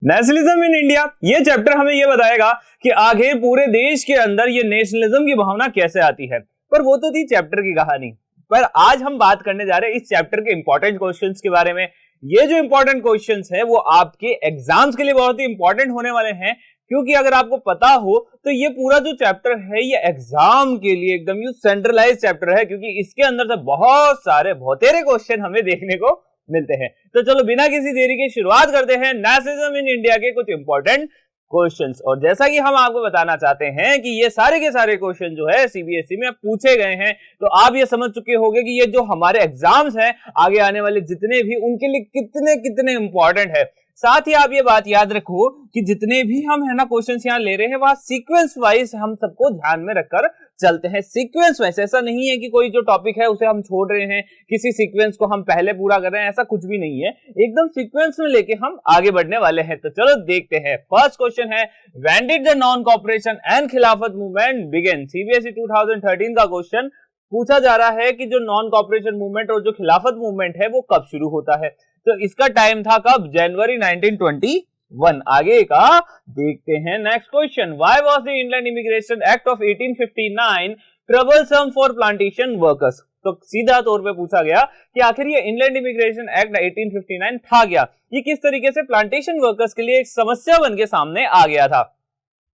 Nationalism in India, ये chapter हमें ये बताएगा कि आगे पूरे देश के अंदर ये नेशनलिज्म की भावना कैसे आती है। पर वो तो थी चैप्टर की कहानी। पर आज हम बात करने जा रहे हैं इस चैप्टर के इंपॉर्टेंट क्वेश्चंस के बारे में। ये जो इंपॉर्टेंट क्वेश्चंस है वो आपके एग्जाम्स के लिए बहुत ही इंपॉर्टेंट होने वाले हैं, क्योंकि अगर आपको पता हो तो ये पूरा जो चैप्टर है ये एग्जाम के लिए एकदम यू सेंट्रलाइज चैप्टर है, क्योंकि इसके अंदर से बहुत सारे बहुतेरे क्वेश्चन हमें देखने को मिलते हैं। तो चलो बिना किसी देरी के शुरुआत करते हैं नेशनलिज्म इन इंडिया के कुछ इंपॉर्टेंट क्वेश्चंस। और जैसा कि हम आपको बताना चाहते हैं कि ये सारे के सारे क्वेश्चन जो है सीबीएसई में पूछे गए हैं, तो आप ये समझ चुके होंगे कि ये जो हमारे एग्जाम्स हैं आगे आने वाले जितने भी, उनके लिए कितने कितने इंपॉर्टेंट है। साथ ही आप ये बात याद रखो कि जितने भी हम है ना क्वेश्चंस यहाँ ले रहे हैं वहां सीक्वेंस वाइज हम सबको ध्यान में रखकर चलते हैं। सीक्वेंस वाइज, ऐसा नहीं है कि कोई जो टॉपिक है उसे हम छोड़ रहे हैं, किसी सीक्वेंस को हम पहले पूरा कर रहे हैं, ऐसा कुछ भी नहीं है। एकदम सीक्वेंस में लेके हम आगे बढ़ने वाले हैं। तो चलो देखते हैं। फर्स्ट क्वेश्चन है, when did the non cooperation and खिलाफत मूवमेंट बिगिन? सीबीएसई 2013 का क्वेश्चन पूछा जा रहा है कि जो नॉन कॉपरेशन मूवमेंट और जो खिलाफत मूवमेंट है वो कब शुरू होता है। तो इसका टाइम था कब? जनवरी 1921। आगे का देखते हैं। Next question, why was the Indian immigration act of 1859 troublesome for plantation workers? तो सीधा तौर पे पूछा गया कि आखिर ये इंडियन इमिग्रेशन एक्ट 1859 था क्या, ये किस तरीके से प्लांटेशन वर्कर्स के लिए एक समस्या बन के सामने आ गया था।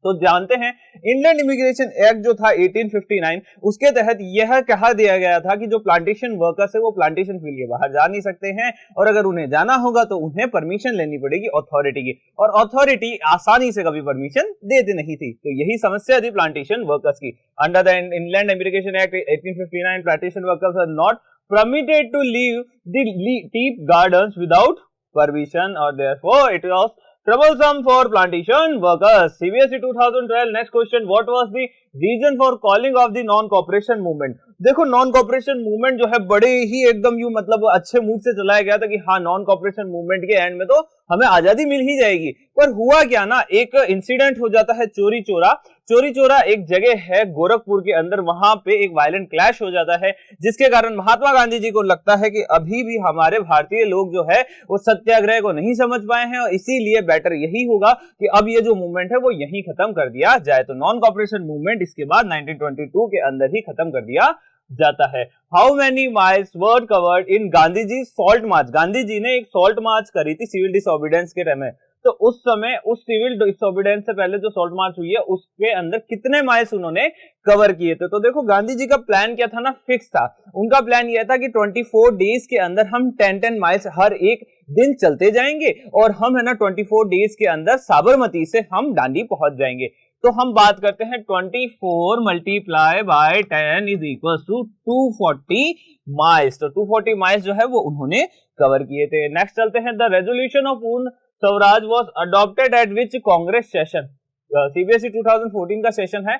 तो जानते हैं इंडियन इमिग्रेशन एक्ट जो था 1859, उसके तहत यह कहा दिया गया था कि जो प्लांटेशन वर्कर्स है वो प्लांटेशन के लिए बाहर जा नहीं सकते हैं, और अगर उन्हें जाना होगा तो उन्हें परमिशन लेनी पड़ेगी अथॉरिटी की, और अथॉरिटी आसानी से कभी परमिशन देती नहीं थी। तो यही समस्या थी प्लांटेशन वर्कर्स की। Under the Indian immigration act 1859 plantation workers are not permitted to leave the tea gardens without permission, और therefore it was troublesome for plantation workers. CBSE 2012 next question, what was the reason for calling of the non cooperation movement? देखो non cooperation movement जो है बड़े ही एकदम you मतलब अच्छे mood से चलाया गया था कि हाँ नॉन कॉपरेशन मूवमेंट के एंड में तो हमें आजादी मिल ही जाएगी। पर हुआ क्या ना, एक इंसिडेंट हो जाता है चोरी चोरा एक जगह है गोरखपुर के अंदर, वहां पे एक वायलेंट क्लैश हो जाता है, जिसके कारण महात्मा गांधी जी को लगता है कि अभी भी हमारे भारतीय लोग जो है वो सत्याग्रह को नहीं समझ पाए हैं, और इसीलिए बेटर यही होगा कि अब ये जो मूवमेंट है वो यहीं खत्म कर दिया जाए। तो नॉन कॉपरेशन मूवमेंट इसके बाद 1922 के अंदर ही खत्म कर दिया जाता है। How many miles were covered in Gandhi ji salt march? Gandhi ji ने एक सॉल्ट मार्च करी थी सिविल डिसोबीडियंस के टाइम में, तो उस समय उस सिविल डिसोबीडियंस से पहले जो सॉल्ट मार्च हुई है उसके अंदर कितने माइल्स उन्होंने कवर किए थे? तो देखो गांधी जी का प्लान क्या था ना, फिक्स था। उनका प्लान यह था कि 24 डेज के अंदर हम 10 माइल्स हर एक दिन चलते जाएंगे, और हम है ना 24 डेज के अंदर साबरमती से हम दांडी पहुंच जाएंगे। तो हम बात करते हैं 24 multiply by 10 is equal to 240 miles. तो 240 माइल्स जो है वो उन्होंने कवर किए थे। नेक्स्ट चलते हैं, द रेजोल्यूशन ऑफ पूर्ण Swaraj was adopted eight which Congress session? CBSE 2014 का सेशन है,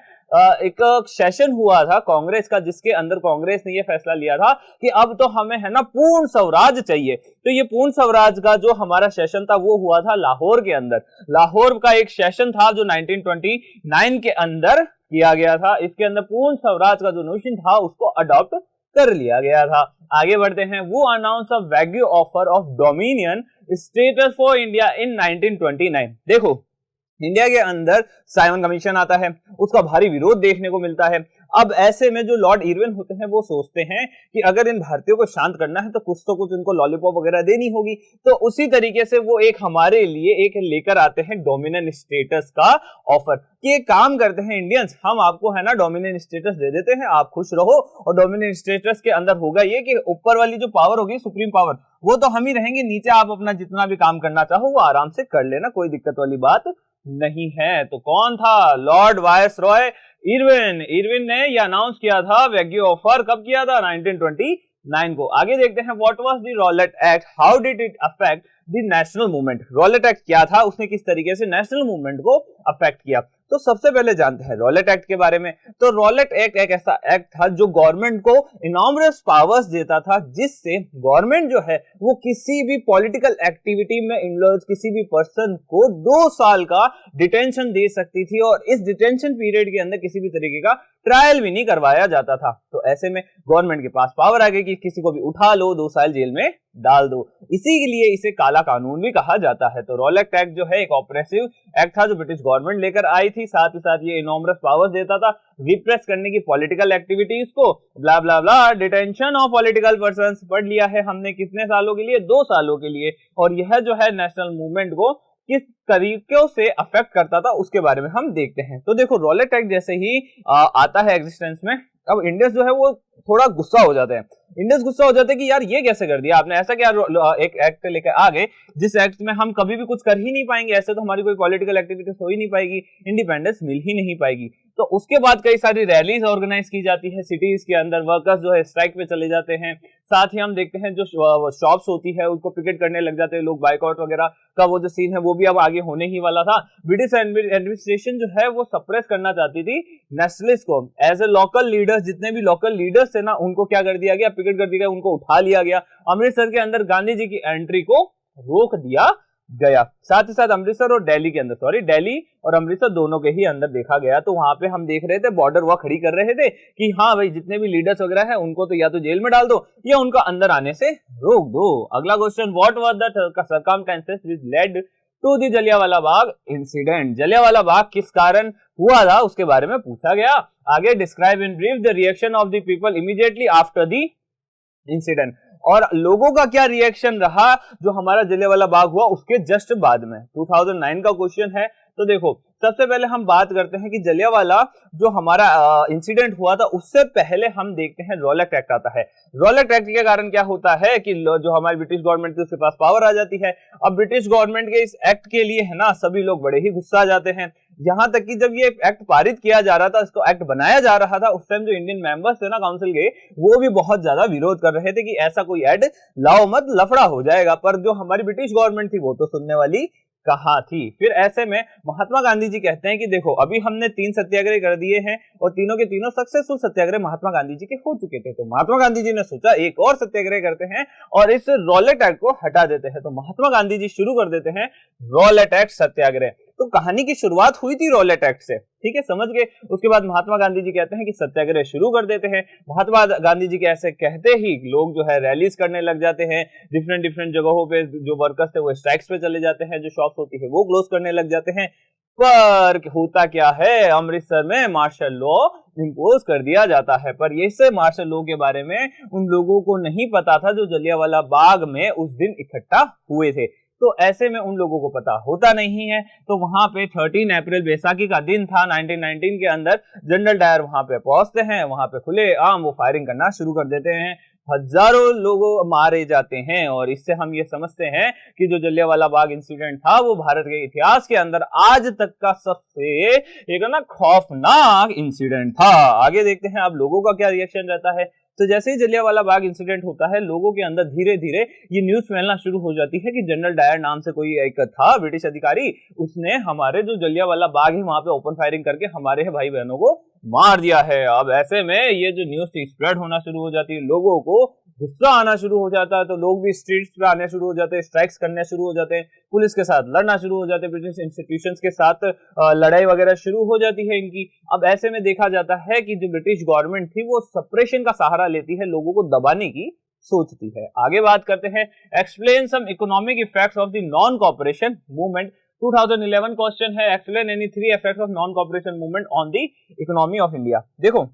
एक सेशन हुआ था कांग्रेस का, जिसके अंदर कांग्रेस ने यह फैसला लिया था कि अब तो हमें है ना पूर्ण स्वराज चाहिए। तो ये पूर्ण स्वराज का जो हमारा सेशन था वो हुआ था लाहौर के अंदर। लाहौर का एक सेशन था जो 1929 के अंदर किया गया था। इसके अंदर पूर्ण स्वराज का जो नोशन था उसको अडॉप्ट कर लिया गया था। आगे बढ़ते हैं, वो announce a wagyu offer of dominion status for India in 1929। देखो इंडिया के अंदर साइमन कमीशन आता है, उसका भारी विरोध देखने को मिलता है। अब ऐसे में जो लॉर्ड इरविन होते हैं वो सोचते हैं कि अगर इन भारतीयों को शांत करना है तो कुछ उनको लॉलीपॉप वगैरह देनी होगी। तो उसी तरीके से वो एक हमारे लिए एक लेकर आते हैं डोमिनियन स्टेटस का ऑफर कि एक काम करते हैं इंडियंस, हम आपको है ना डोमिनियन स्टेटस दे देते हैं, आप खुश रहो। और डोमिनियन स्टेटस के अंदर होगा ये कि ऊपर वाली जो पावर होगी सुप्रीम पावर वो तो हम ही रहेंगे, नीचे आप अपना जितना भी काम करना चाहो वो आराम से कर लेना, कोई दिक्कत वाली बात नहीं है। तो कौन था? लॉर्ड वायसरॉय इरविन ने यह अनाउंस किया था वैग्यू ऑफर। कब किया था? 1929 को। आगे देखते हैं, what was the Rowlatt act, how did it affect the national movement? Rowlatt act क्या था, उसने किस तरीके से नेशनल मूवमेंट को अफेक्ट किया? तो सबसे पहले जानते हैं रॉलेट एक्ट के बारे में। तो रॉलेट एक्ट एक ऐसा एक्ट था जो गवर्नमेंट को इनॉमरस पावर्स देता था, जिससे गवर्नमेंट जो है वो किसी भी पॉलिटिकल एक्टिविटी में इन्वॉल्व किसी भी पर्सन को 2 साल का डिटेंशन दे सकती थी, और इस डिटेंशन पीरियड के अंदर किसी भी तरीके का ट्रायल भी नहीं करवाया जाता था। तो ऐसे में गवर्नमेंट के पास पावर आ गई कि किसी को भी उठा लो, 2 साल जेल में डाल दो। इसी के लिए इसे काला कानून भी कहा जाता है। तो रॉलेट एक्ट जो है एक ऑपरेसिव एक्ट था जो ब्रिटिश गवर्नमेंट लेकर आई थी। साथ ही साथ ये इनॉमरस पावर्स देता था रिप्रेस करने की पॉलिटिकल एक्टिविटीज को, ब्ला ब्ला ब्ला, डिटेंशन ऑफ पॉलिटिकल पर्संस। पढ़ लिया है हमने कितने सालों के लिए, 2 सालों के लिए। और यह जो है नेशनल मूवमेंट को किस तरीकों से अफेक्ट करता था उसके बारे में हम देखते हैं। तो देखो रॉलेट एक्ट जैसे ही आता है एग्जिस्टेंस में, अब इंडियंस जो है वो थोड़ा गुस्सा हो जाते हैं। इंडियंस गुस्सा हो जाते हैं कि यार ये कैसे कर दिया आपने, ऐसा क्या एक एक्ट लेकर आ गए जिस एक्ट में हम कभी भी कुछ कर ही नहीं पाएंगे, ऐसे तो हमारी कोई पॉलिटिकल एक्टिविटीज हो ही नहीं पाएगी, इंडिपेंडेंस मिल ही नहीं पाएगी। तो उसके बाद कई सारी रैलीज ऑर्गेनाइज की जाती है सिटीज के अंदर, वर्कर्स जो है स्ट्राइक पे चले जाते हैं। साथ ही हम देखते हैं जो शॉप्स होती है उनको पिकेट करने लग जाते हैं लोग, बाइकआउट वगैरह का वो जो सीन है वो भी अब आगे होने ही वाला था। ब्रिटिश एडमिनिस्ट्रेशन जो है वो सप्रेस करना चाहती थी नेशनलिस्ट को। एज ए लोकल लीडर्स, जितने भी लोकल लीडर्स थे ना उनको क्या कर दिया गया, पिकेट कर दिया गया, उनको उठा लिया गया। अमृतसर के अंदर गांधी जी की एंट्री को रोक दिया गया। साथ ही साथ अमृतसर और दिल्ली के अंदर, सॉरी दिल्ली और अमृतसर दोनों के ही अंदर देखा गया। तो वहां पे हम देख रहे थे बॉर्डर वहां खड़ी कर रहे थे कि हाँ भाई जितने भी लीडर्स वगैरह हैं उनको तो या तो जेल में डाल दो या उनका अंदर आने से रोक दो। अगला question, what was the circumstances which led to the Jallianwala Bagh incident. Jallianwala Bagh किस कारण हुआ था उसके बारे में पूछा गया। आगे, describe in brief the reaction of the people immediately after the incident. और लोगों का क्या रिएक्शन रहा जो हमारा जलियांवाला बाग हुआ उसके जस्ट बाद में। 2009 का क्वेश्चन है। तो देखो सबसे पहले हम बात करते हैं कि जलियांवाला जो हमारा इंसिडेंट हुआ था उससे पहले हम देखते हैं रॉलेट एक्ट आता है। रॉलेट एक्ट के कारण क्या होता है कि जो हमारी ब्रिटिश गवर्नमेंट थी उसके पास पावर आ जाती है। अब ब्रिटिश गवर्नमेंट के इस एक्ट के लिए है ना सभी लोग बड़े ही गुस्सा आ जाते हैं। यहां तक कि जब ये एक्ट पारित किया जा रहा था, इसको एक्ट बनाया जा रहा था, उस टाइम जो इंडियन मेंबर्स थे ना काउंसिल के, वो भी बहुत ज्यादा विरोध कर रहे थे कि ऐसा कोई एक्ट लाओ मत, लफड़ा हो जाएगा। पर जो हमारी ब्रिटिश गवर्नमेंट थी वो तो सुनने वाली कहाँ थी। फिर ऐसे में महात्मा गांधी जी कहते हैं कि देखो अभी हमने 3 सत्याग्रह कर दिए हैं और तीनों के तीनों सक्सेसफुल सत्याग्रह महात्मा गांधी जी के हो चुके थे। तो महात्मा गांधी जी ने सोचा एक और सत्याग्रह करते हैं और इस रॉलेट एक्ट को हटा देते हैं। तो महात्मा गांधी जी शुरू कर देते हैं रॉलेट एक्ट सत्याग्रह। तो कहानी की शुरुआत हुई थी रॉलेट एक्ट से, ठीक है, समझ गए। उसके बाद महात्मा गांधी जी कहते हैं कि सत्याग्रह शुरू कर देते हैं। महात्मा गांधी जी के ऐसे कहते ही लोग जो है रैलीज करने लग जाते हैं। डिफरेंट जगहों पे जो वर्कर्स थे वो स्ट्राइक्स पे चले जाते हैं, जो शॉप्स होती है वो क्लोज करने लग जाते हैं। पर होता क्या है, अमृतसर में मार्शल लॉ इम्पोज कर दिया जाता है। पर इससे मार्शल लॉ के बारे में उन लोगों को नहीं पता था जो जलियांवाला बाग में उस दिन इकट्ठा हुए थे। तो ऐसे में उन लोगों को पता होता नहीं है। तो वहां पे 13 अप्रैल बैसाखी का दिन था 1919 के अंदर। जनरल डायर वहां पे पहुंचते हैं, वहां पे खुले आम वो फायरिंग करना शुरू कर देते हैं। हजारों लोग मारे जाते हैं और इससे हम ये समझते हैं कि जो जलियांवाला बाग इंसिडेंट था वो भारत के इतिहास के अंदर आज तक का सबसे एक ना खौफनाक इंसिडेंट था। आगे देखते हैं अब लोगों का क्या रिएक्शन रहता है। तो जैसे ही जलियांवाला बाग इंसिडेंट होता है लोगों के अंदर धीरे धीरे ये न्यूज फैलना शुरू हो जाती है कि जनरल डायर नाम से कोई एक था ब्रिटिश अधिकारी, उसने हमारे जो जलियांवाला बाग है वहां पे ओपन फायरिंग करके हमारे भाई बहनों को मार दिया है। अब ऐसे में ये जो न्यूज थी स्प्रेड होना शुरू हो जाती है, लोगों को गुस्सा आना शुरू हो जाता है। तो लोग भी स्ट्रीट्स पे आने शुरू हो जाते हैं, स्ट्राइक्स करने शुरू हो जाते हैं, पुलिस के साथ लड़ना शुरू हो जाते हैं, ब्रिटिश इंस्टीट्यूशंस के साथ लड़ाई वगैरह शुरू हो जाती है इनकी। अब ऐसे में देखा जाता है कि जो ब्रिटिश गवर्नमेंट थी वो सप्रेशन का सहारा लेती है, लोगों को दबाने की सोचती है। आगे बात करते हैं, explain some economic effects of the non cooperation movement. 2011 question है, explain any 3 effects of non cooperation movement on the economy of India. देखो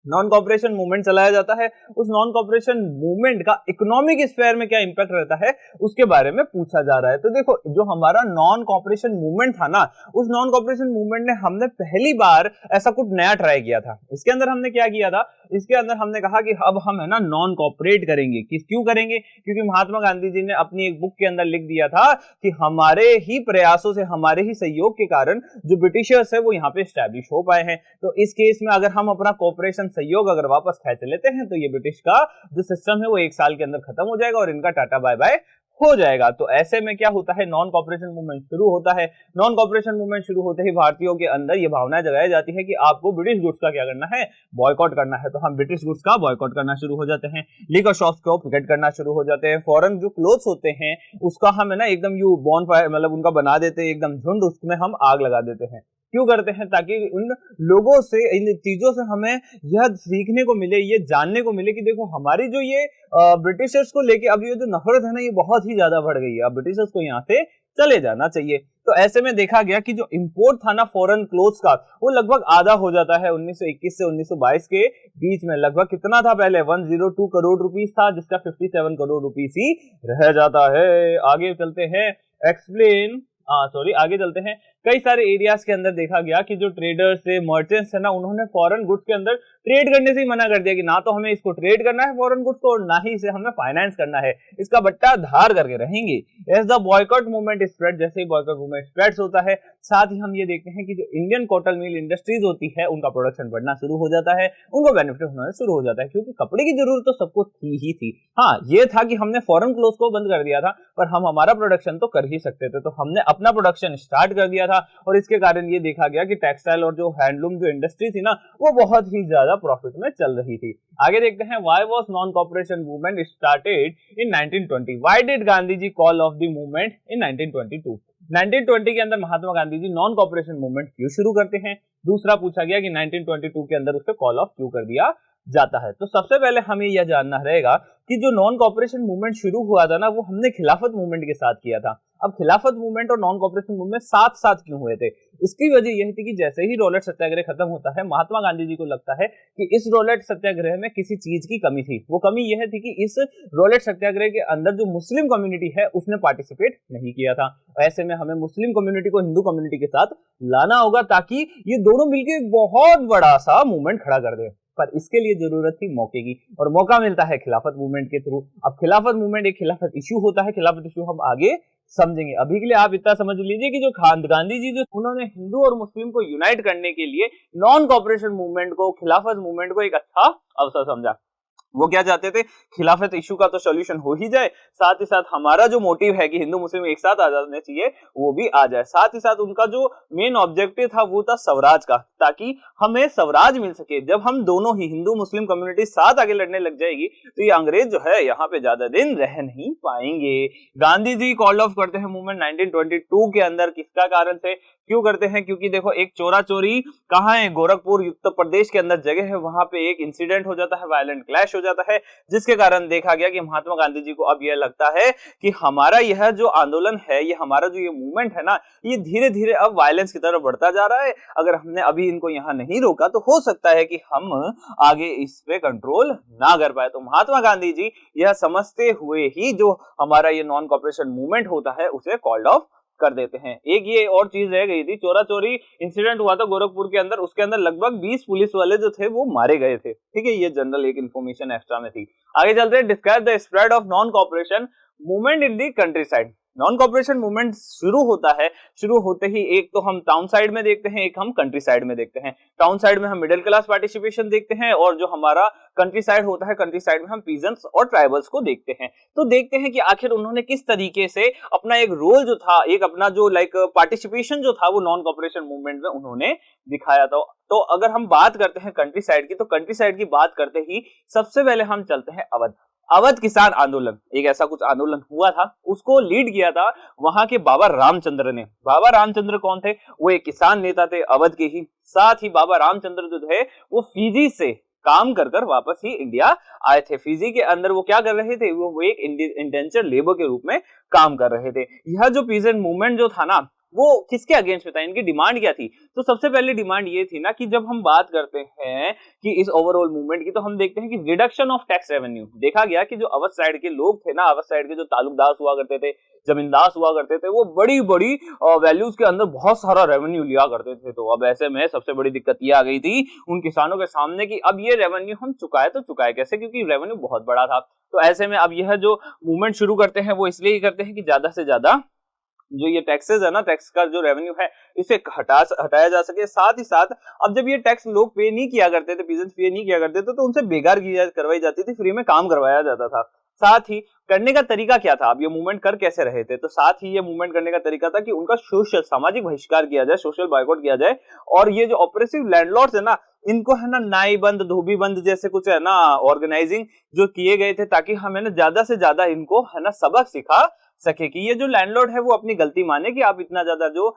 नॉन कॉपरेशन मूवमेंट चलाया जाता है, उस नॉन कॉपरेशन मूवमेंट का इकोनॉमिक स्फीयर में क्या इंपैक्ट रहता है उसके बारे में पूछा जा रहा है। तो देखो जो हमारा नॉन कॉपरेशन मूवमेंट था ना, उस नॉन कॉपरेशन मूवमेंट ने हमने पहली बार ऐसा कुछ नया ट्राई किया था। इसके अंदर हमने क्या किया था, इसके अंदर हमने कहा कि अब हम है ना नॉन कॉपरेट करेंगे। क्यों करेंगे, क्योंकि महात्मा गांधी जी ने अपनी एक बुक के अंदर लिख दिया था कि हमारे ही प्रयासों से, हमारे ही सहयोग के कारण जो ब्रिटिशर्स है वो यहाँ पे स्टैब्लिश हो पाए हैं। तो इस केस में अगर हम अपना कॉपरेशन सहयोग अगर वापस खेच लेते हैं तो ये ब्रिटिश का जो सिस्टम है वो 1 साल के अंदर खत्म हो जाएगा और इनका टाटा बाय बाय हो जाएगा। तो ऐसे में क्या होता है, नॉन कॉपरेशन मूवमेंट शुरू होता है। नॉन कॉपरेशन मूवमेंट शुरू होते ही भारतीयों के अंदर ये भावना जगाई जाती है कि आपको ब्रिटिश गुड्स का क्या करना है, बॉयकॉट करना है। तो हम ब्रिटिश गुड्स का बॉयकॉट करना शुरू हो जाते हैं, लिकर शॉप्स को पिकेट करना शुरू हो जाते हैं, फॉरेन जो क्लोथ्स होते हैं उसका हम है ना एकदम यू बॉनफायर मतलब उनका बना देते हैं, एकदम झुंड उसमें हम आग लगा देते हैं। क्यों करते हैं? ताकि उन लोगों से, इन चीजों से हमें यह सीखने को मिले, ये जानने को मिले कि देखो हमारी जो ये ब्रिटिशर्स को लेके अब ये जो नफरत है ना, ये बहुत ही ज्यादा बढ़ गई है। अब ब्रिटिशर्स को यहाँ से चले जाना चाहिए। तो ऐसे में देखा गया कि जो इंपोर्ट था ना फॉरेन क्लोथ्स का, वो लगभग आधा हो जाता है 1921 से 1922 के बीच में। लगभग कितना था पहले? 102 करोड़ रुपीस था, जिसका 57 करोड़ रुपीस ही रह जाता है। आगे चलते हैं, आगे चलते हैं। कई सारे एरियाज के अंदर देखा गया कि जो ट्रेडर्स थे, मर्चेंट्स है ना, उन्होंने फॉरेन गुड्स के अंदर ट्रेड करने से ही मना कर दिया कि ना तो हमें इसको ट्रेड करना है फॉरेन गुड्स को, और ना ही इसे हमें फाइनेंस करना है, इसका बट्टा धार करके रहेंगे। As the boycott movement spread, जैसे ही बॉयकॉट मूवमेंट स्प्रेड होता है, साथ ही हम ये देखते हैं कि जो इंडियन कॉटन मिल इंडस्ट्रीज होती है, उनका प्रोडक्शन बढ़ना शुरू हो जाता है, उनको बेनिफिट होना शुरू हो जाता है, क्योंकि कपड़े की जरूरत तो सबको थी ही थी। हाँ, ये था कि हमने फॉरेन क्लोथ को बंद कर दिया था, पर हम हमारा प्रोडक्शन तो कर ही सकते थे, तो हमने अपना प्रोडक्शन स्टार्ट कर दिया था, और इसके कारण ये देखा गया कि टेक्सटाइल और जो हैंडलूम जो इंडस्ट्री थी ना, वो बहुत ही ज्यादा प्रॉफिट में चल रही थी। आगे देखते हैं, why was non cooperation movement started in 1920? Why did Gandhi ji call off the movement in 1922? 1920 के अंदर Mahatma Gandhi ji non cooperation movement क्यों शुरू करते हैं? दूसरा पूछा गया कि 1922 के अंदर उसे कॉल ऑफ क्यों कर दिया जाता है? तो सबसे पहले हमें यह जानना रहेगा कि जो नॉन कॉपरेशन मूवमेंट शुरू हुआ था ना, वो हमने खिलाफत मूवमेंट के साथ किया था। अब खिलाफत मूवमेंट और नॉन कॉपरेशन मूवमेंट साथ साथ क्यों हुए थे? इसकी वजह यह थी कि जैसे ही रॉलेट सत्याग्रह खत्म होता है, महात्मा गांधी जी को लगता है कि इस रॉलेट सत्याग्रह में किसी चीज की कमी थी। वो कमी यह थी कि इस रॉलेट सत्याग्रह के अंदर जो मुस्लिम कम्युनिटी है, उसने पार्टिसिपेट नहीं किया था। ऐसे में हमें मुस्लिम कम्युनिटी को हिंदू कम्युनिटी के साथ लाना होगा, ताकि ये दोनों मिलकर एक बहुत बड़ा सा मूवमेंट खड़ा कर दे। पर इसके लिए जरूरत थी मौके की, और मौका मिलता है खिलाफत मूवमेंट के थ्रू। अब खिलाफत मूवमेंट एक खिलाफत इश्यू होता है, खिलाफत इश्यू हम आगे समझेंगे। अभी के लिए आप इतना समझ लीजिए कि जो गांधी जी जो उन्होंने हिंदू और मुस्लिम को यूनाइट करने के लिए नॉन कॉपरेशन मूवमेंट को, खिलाफत मूवमेंट को एक अच्छा अवसर समझा। वो क्या चाहते थे? खिलाफत इशू का तो सॉल्यूशन हो ही जाए, साथ ही साथ हमारा जो मोटिव है कि हिंदू मुस्लिम एक साथ आ जाने चाहिए, वो भी आ जाए। साथ ही साथ उनका जो मेन ऑब्जेक्टिव था वो था स्वराज का, ताकि हमें स्वराज मिल सके। जब हम दोनों ही हिंदू मुस्लिम कम्युनिटी साथ आगे लड़ने लग जाएगी, तो ये अंग्रेज जो है यहाँ पे ज्यादा दिन रह नहीं पाएंगे। गांधी जी कॉल ऑफ करते हैं मूवमेंट 1922 के अंदर, किसका कारण से क्यों करते हैं? क्योंकि देखो, एक चोरा चोरी कहाँ है? गोरखपुर उत्तर प्रदेश के अंदर जगह है, वहां पे एक इंसिडेंट हो जाता है, वायलेंट क्लैश हो जाता है, जिसके कारण देखा गया कि महात्मा गांधी जी को अब यह लगता है कि हमारा यह जो आंदोलन है, ये हमारा जो ये मूवमेंट है ना, ये धीरे धीरे अब वायलेंस की तरफ बढ़ता जा रहा है। अगर हमने अभी इनको यहाँ नहीं रोका, तो हो सकता है कि हम आगे इस पे कंट्रोल ना कर पाए। तो महात्मा गांधी जी यह समझते हुए ही जो हमारा ये नॉन कॉपरेशन मूवमेंट होता है, उसे कॉल्ड ऑफ कर देते हैं। एक ये और चीज रह गई थी, चोरा चोरी इंसिडेंट हुआ था गोरखपुर के अंदर, उसके अंदर लगभग 20 पुलिस वाले जो थे वो मारे गए थे। ठीक है, ये जनरल एक इंफॉर्मेशन एक्स्ट्रा में थी। आगे चलते हैं, describe the spread of non cooperation movement in the country side. Non cooperation movement शुरू होता है, शुरू होते ही एक तो हम टाउन साइड में देखते हैं, एक हम कंट्री साइड में देखते हैं। टाउन साइड में हम मिडिल क्लास पार्टिसिपेशन देखते हैं, और जो हमारा कंट्री साइड होता है, कंट्री साइड में हम पीजेंट्स और ट्राइबल्स को देखते हैं। तो देखते हैं कि आखिर उन्होंने किस तरीके से अपना एक रोल जो था, एक अपना जो पार्टिसिपेशन जो था, वो नॉन कॉपरेशन मूवमेंट में उन्होंने दिखाया था। तो अगर हम बात करते हैं कंट्री साइड की, तो कंट्री साइड की बात करते ही सबसे पहले हम चलते हैं अवध। अवध किसान आंदोलन, एक ऐसा कुछ आंदोलन हुआ था, उसको लीड किया था वहां के बाबा रामचंद्र ने। बाबा रामचंद्र कौन थे? वो एक किसान नेता थे, अवध के ही। साथ ही बाबा रामचंद्र जो थे, वो फिजी से काम कर कर वापस ही इंडिया आए थे। फिजी के अंदर वो क्या कर रहे थे? वो एक इंडेंचर लेबर के रूप में काम कर रहे थे। यह जो पीजेंट मूवमेंट जो था ना, वो किसके अगेंस्ट में था? इनकी डिमांड क्या थी? तो सबसे पहले डिमांड ये थी ना कि जब हम बात करते हैं कि इस ओवरऑल मूवमेंट की, तो हम देखते हैं कि रिडक्शन ऑफ टैक्स रेवेन्यू। देखा गया कि जो अवध साइड के लोग थे ना, अवध साइड के जो तालुकदार हुआ करते थे, जमींदार हुआ करते थे, वो बड़ी बड़ी वैल्यूज के अंदर बहुत सारा रेवेन्यू लिया करते थे। तो अब ऐसे में सबसे बड़ी दिक्कत ये आ गई थी उन किसानों के सामने कि अब ये रेवेन्यू हम चुकाए तो चुकाए कैसे, क्योंकि रेवेन्यू बहुत बड़ा था। तो ऐसे में अब यह जो मूवमेंट शुरू करते हैं, वो इसलिए ही करते हैं कि ज्यादा से ज्यादा जो ये टैक्सेस है ना, टैक्स का जो रेवेन्यू है, इसे हटाया जा सके। साथ ही साथ अब जब ये टैक्स लोग पे नहीं किया करते थे, पीजेंट्स पे नहीं किया करते थे, तो उनसे बेकार करवाई जाती थी, फ्री में काम करवाया जाता था। साथ ही करने का तरीका क्या था? अब ये मूवमेंट कर कैसे रहे थे? तो साथ ही ये मूवमेंट करने का तरीका था कि उनका सोशल सामाजिक बहिष्कार किया जाए, सोशल बायकॉट किया जाए, और ये जो ऑपरेसिव लैंडलॉर्ड्स है ना, इनको है ना नाई बंद, धोबी बंद जैसे कुछ है ना ऑर्गेनाइजिंग जो किए गए थे, ताकि हमें ना ज्यादा से ज्यादा इनको है ना सबक सिखा सके कि ये जो लैंडलॉर्ड है वो अपनी गलती माने कि आप इतना ज्यादा जो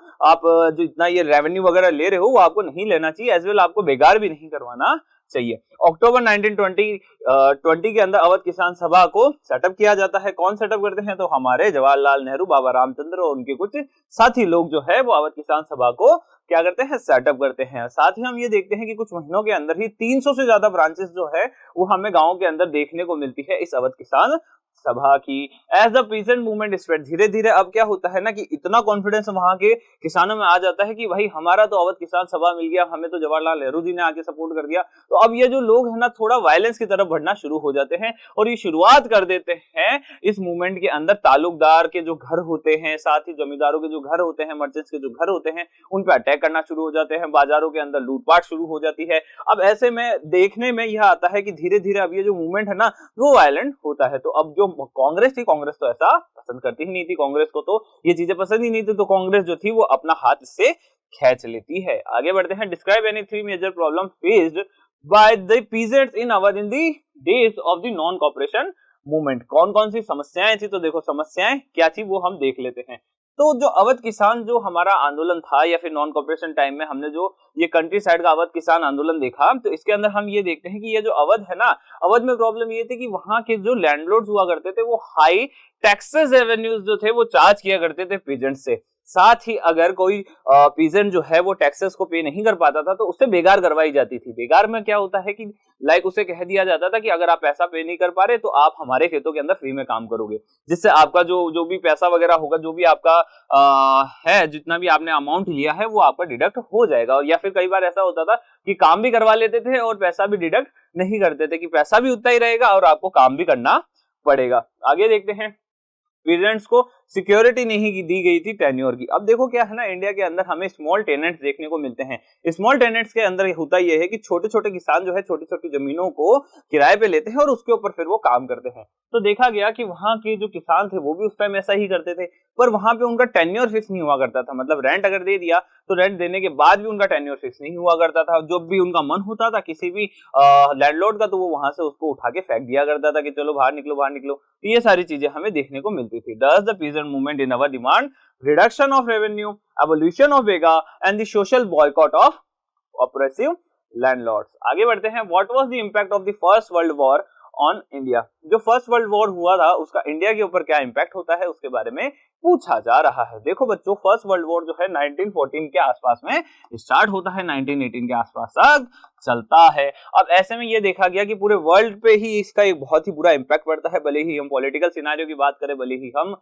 इतना ये रेवेन्यू वगैरह ले रहे हो वो आपको नहीं लेना चाहिए, एज वेल आपको बेकार भी नहीं करवाना चाहिए। अक्टूबर 1920 के अंदर अवध किसान सभा को सेटअप किया जाता है। कौन सेटअप करते हैं? तो हमारे जवाहरलाल नेहरू, बाबा रामचंद्र और उनके कुछ साथी लोग जो है वो अवध किसान सभा को क्या करते हैं? सेटअप करते हैं। साथ ही हम ये देखते हैं कि कुछ महीनों के अंदर ही 300 से ज्यादा ब्रांचेस जो है वो हमें गांव के अंदर देखने को मिलती है इस अवध किसान सभा की। As the peasant movement spread, धीरे धीरे अब क्या होता है ना कि इतना कॉन्फिडेंस वहां के किसानों में आ जाता है कि भाई हमारा तो अवध किसान सभा मिल गया, हमें तो जवाहरलाल नेहरू जी ने आके सपोर्ट कर दिया। तो अब ये जो लोग है ना थोड़ा वायलेंस की तरफ बढ़ना शुरू हो जाते हैं और ये शुरुआत कर देते हैं इस मूवमेंट के अंदर तालुकदार के जो घर होते हैं, साथ ही जमींदारों के जो घर होते हैं, मर्चेंट्स के जो घर होते हैं, उन पर अटैक करना शुरू हो जाते हैं, बाजारों के अंदर लूटपाट शुरू हो जाती है। अब ऐसे में देखने में यह आता है कि धीरे धीरे अब ये जो मूवमेंट है ना वो वायलेंट होता है। तो अब जो कांग्रेस थी, कांग्रेस तो ऐसा पसंद करती ही नहीं थी, कांग्रेस को तो ये चीजें पसंद ही नहीं थी, तो कांग्रेस जो थी वो अपना हाथ इससे खींच लेती है। आगे बढ़ते हैं। Describe any 3 major problem faced by the peasants in Awadh in the days of the non cooperation movement. कौन कौन सी समस्याएं थी? तो देखो समस्याएं क्या थी वो हम देख लेते हैं। तो जो अवध किसान जो हमारा आंदोलन था या फिर नॉन कॉपरेशन टाइम में हमने जो ये कंट्री साइड का अवध किसान आंदोलन देखा, तो इसके अंदर हम ये देखते हैं कि ये जो अवध है ना, अवध में प्रॉब्लम ये थी कि वहां के जो लैंडलॉर्ड्स हुआ करते थे वो हाई टैक्सेस रेवेन्यूज जो थे वो चार्ज किया करते थे पीजेंट से। साथ ही अगर कोई पीजेंट जो है वो टैक्सेस को पे नहीं कर पाता था तो उससे बेगार करवाई जाती थी। बेगार में क्या होता है कि लाइक उसे कह दिया जाता था कि अगर आप पैसा पे नहीं कर पा रहे तो आप हमारे खेतों के अंदर फ्री में काम करोगे, जिससे आपका जो भी पैसा वगैरह होगा, जो भी आपका है, जितना भी आपने अमाउंट लिया है वो आपका डिडक्ट हो जाएगा। और या फिर कई बार ऐसा होता था कि काम भी करवा लेते थे और पैसा भी डिडक्ट नहीं करते थे, कि पैसा भी उतना ही रहेगा और आपको काम भी करना पड़ेगा। आगे देखते हैं। पीजेंट्स को सिक्योरिटी नहीं दी गई थी टेन्योर की। अब देखो क्या है ना, इंडिया के अंदर हमें स्मॉल टेनेंट्स देखने को मिलते हैं। स्मॉल टेनेंट्स के अंदर होता यह है कि छोटे छोटे किसान जो है छोटी छोटी जमीनों को किराए पे लेते हैं और उसके ऊपर फिर वो काम करते हैं। तो देखा गया कि वहां के जो किसान थे वो भी उस टाइम ऐसा ही करते थे, पर वहां पे उनका टेन्योर फिक्स नहीं हुआ करता था। मतलब रेंट अगर दे दिया तो रेंट देने के बाद भी उनका टेन्योर फिक्स नहीं हुआ करता था। जब भी उनका मन होता था किसी भी लैंडलॉर्ड का, तो वो वहां से उसको उठा के फेंक दिया करता था कि चलो बाहर निकलो बाहर निकलो। तो ये सारी चीजें हमें देखने को मिलती थी। Thus the peasant movement in our demand reduction of revenue, abolition of bega and the social boycott of oppressive landlords। आगे बढ़ते हैं। What was the impact of the First World War on India? जो first world war हुआ था उसका India के ऊपर क्या इंपैक्ट होता है उसके बारे में पूछा जा रहा है। देखो बच्चों, फर्स्ट वर्ल्ड वॉर जो है 1914 के आसपास में स्टार्ट होता है, 1918 के आसपास तक चलता है। अब ऐसे में ये देखा गया कि पूरे वर्ल्ड पे ही इसका एक बहुत ही बुरा इंपैक्ट पड़ता है। भले ही हम पॉलिटिकल सिनारियो की बात करें, भले ही हम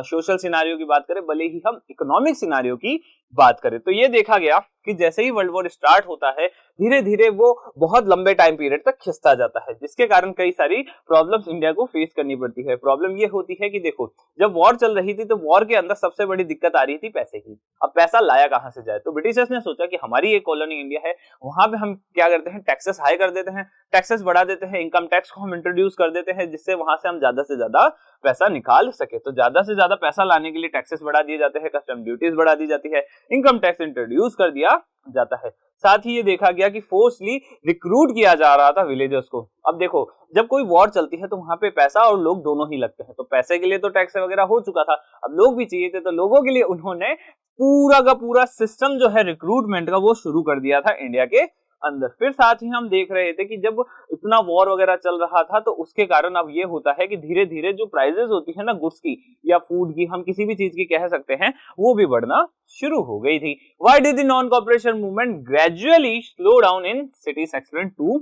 सोशल सिनारियो की बात करें, भले ही हम इकोनॉमिक सिनारियो की बात करें, तो ये देखा गया कि जैसे ही वर्ल्ड वॉर स्टार्ट होता है धीरे धीरे वो बहुत लंबे टाइम पीरियड तक खिंचता जाता है, जिसके कारण कई सारी प्रॉब्लम्स इंडिया को फेस करनी पड़ती है। प्रॉब्लम ये होती है कि देखो, जब वॉर चल रही थी तो वॉर के अंदर सबसे बड़ी दिक्कत आ रही थी पैसे की। अब पैसा लाया कहां से जाए? तो ब्रिटिशर्स ने सोचा कि हमारी एक कॉलोनी इंडिया है, वहां पे हम क्या करते हैं, टैक्सेस हाई कर देते हैं, टैक्सेस बढ़ा देते हैं, इनकम टैक्स को हम इंट्रोड्यूस कर देते हैं, जिससे वहां से हम ज्यादा से ज्यादा पैसा निकाल सके। तो ज्यादा से ज्यादा पैसा लाने के लिए टैक्सेस बढ़ा दिए जाते हैं, कस्टम ड्यूटीज बढ़ा दी जाती है, इनकम टैक्स इंट्रोड्यूस कर दिया जाता है। साथ ही ये देखा गया कि फोर्सली रिक्रूट किया जा रहा था विलेजर्स को। अब देखो, जब कोई वॉर चलती है तो वहां पे पैसा और लोग दोनों ही लगते हैं, तो पैसे के लिए तो टैक्स वगैरह हो चुका था, अब लोग भी चाहिए थे, तो लोगों के लिए उन्होंने पूरा का पूरा सिस्टम जो है रिक्रूटमेंट का वो शुरू कर दिया था इंडिया के अंदर। फिर साथ ही हम देख रहे थे कि जब इतना वॉर वगैरह चल रहा था तो उसके कारण अब ये होता है कि धीरे धीरे जो प्राइसेस होती है ना गुड्स की या फूड की, हम किसी भी चीज की कह सकते हैं, वो भी बढ़ना शुरू हो गई थी। Why did the non cooperation movement gradually slow down in cities? Explain 2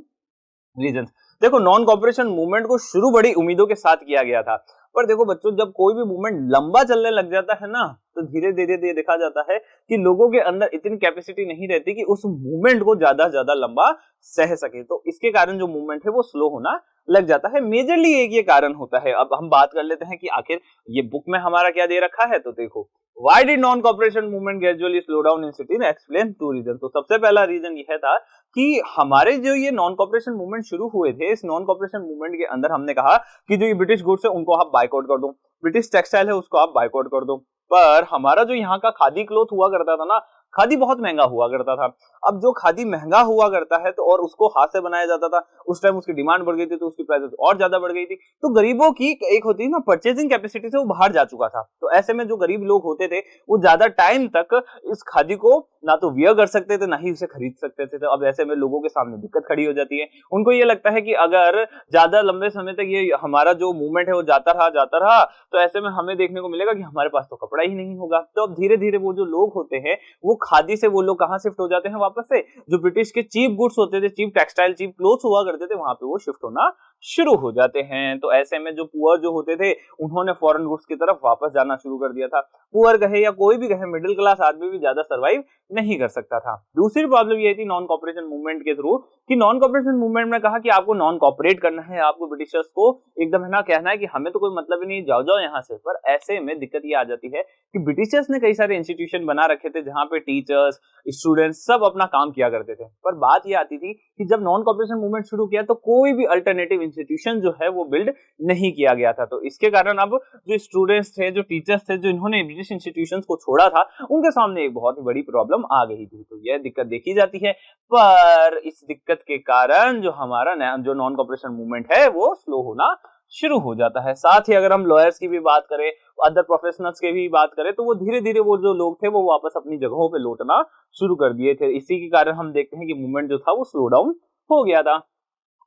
reasons. देखो, नॉन कॉपरेशन मूवमेंट को शुरू बड़ी उम्मीदों के साथ किया गया था, पर देखो बच्चों, जब कोई भी मूवमेंट लंबा चलने लग जाता है ना तो धीरे धीरे देखा जाता है कि लोगों के अंदर इतनी कैपेसिटी नहीं रहती कि उस मूवमेंट को ज्यादा लंबा सह सके, तो इसके कारण जो मूवमेंट है वो स्लो होना लग जाता है। मेजरली एक ये कारण होता है। अब हम बात कर लेते हैं कि आखिर ये बुक में हमारा क्या दे रखा है, तो देखो, Why did non-cooperation movement gradually slow down in city? Explain 2 reasons। तो सबसे पहला रीजन यह था कि हमारे जो ये नॉन कॉपरेशन मूवमेंट शुरू हुए थे, इस नॉन कॉपरेशन मूवमेंट के अंदर हमने कहा कि जो ये ब्रिटिश गुड्स है उनको आप बाइकआउट कर दो, ब्रिटिश टेक्सटाइल है उसको आप बाइकआउट कर दो, पर हमारा जो यहाँ का खादी क्लोथ हुआ करता था ना, खादी बहुत महंगा हुआ करता था। अब जो खादी महंगा हुआ करता है तो और उसको हाथ से बनाया जाता था, उस टाइम उसकी डिमांड बढ़ गई थी तो उसकी प्राइस और ज्यादा बढ़ गई थी। तो गरीबों की एक होती है ना परचेजिंग कैपेसिटी से वो बाहर जा चुका था। तो ऐसे में जो गरीब लोग होते थे वो ज्यादा टाइम तक इस खादी को ना तो वियर कर सकते थे ना ही उसे खरीद सकते थे। तो अब ऐसे में लोगों के सामने दिक्कत खड़ी हो जाती है। उनको ये लगता है कि अगर ज्यादा लंबे समय तक ये हमारा जो मूवमेंट है वो जाता रहा तो ऐसे में हमें देखने को मिलेगा कि हमारे पास तो कपड़ा ही नहीं होगा। तो अब धीरे धीरे वो जो लोग होते हैं वो खादी से वो लोग कहाँ शिफ्ट हो जाते हैं वापस से, जो ब्रिटिश के चीप गुड्स होते थे, चीप टेक्सटाइल, चीप क्लोथ्स हुआ करते थे, वहां पे वो शिफ्ट होना शुरू हो जाते हैं। तो ऐसे में जो पुअर जो होते थे उन्होंने फॉरेन गुड्स की तरफ वापस जाना शुरू कर दिया था। पुअर कहे या कोई भी कहे, मिडिल क्लास आदमी भी ज्यादा सर्वाइव नहीं कर सकता था। दूसरी प्रॉब्लम ये थी नॉन कॉपरेशन मूवमेंट के थ्रू कि नॉन कॉपरेशन मूवमेंट में कहा कि आपको नॉन कॉपरेट करना है, आपको ब्रिटिशर्स को एकदम है ना कहना है कि हमें तो कोई मतलब ही नहीं, जाओ जाओ यहाँ से। पर ऐसे में दिक्कत ये आ जाती है कि ब्रिटिशर्स ने कई सारे इंस्टीट्यूशन बना रखे थे जहां पे टीचर्स, स्टूडेंट्स सब अपना काम किया करते थे। पर बात ये आती थी कि जब नॉन कॉपरेशन मूवमेंट शुरू किया तो कोई भी अल्टरनेटिव इंस्टीट्यूशन जो है वो बिल्ड नहीं किया गया था। तो इसके कारण अब जो स्टूडेंट्स थे, जो टीचर्स थे, जो इन्होंने ब्रिटिश इंस्टीट्यूशंस को छोड़ा था, उनके सामने एक बहुत ही बड़ी प्रॉब्लम आ गई थी। तो यह दिक्कत देखी जाती है। पर इस दिक्कत के कारण जो हमारा जो नॉन कॉपरेशन मूवमेंट है वो स्लो होना शुरू हो जाता है। साथ ही अगर हम लॉयर्स की भी बात करें, अदर प्रोफेशनल्स की भी बात करें, तो वो धीरे धीरे वो जो लोग थे वो वापस अपनी जगहों पे लौटना शुरू कर दिए थे। इसी के कारण हम देखते हैं कि मूवमेंट जो था वो स्लो डाउन हो गया था।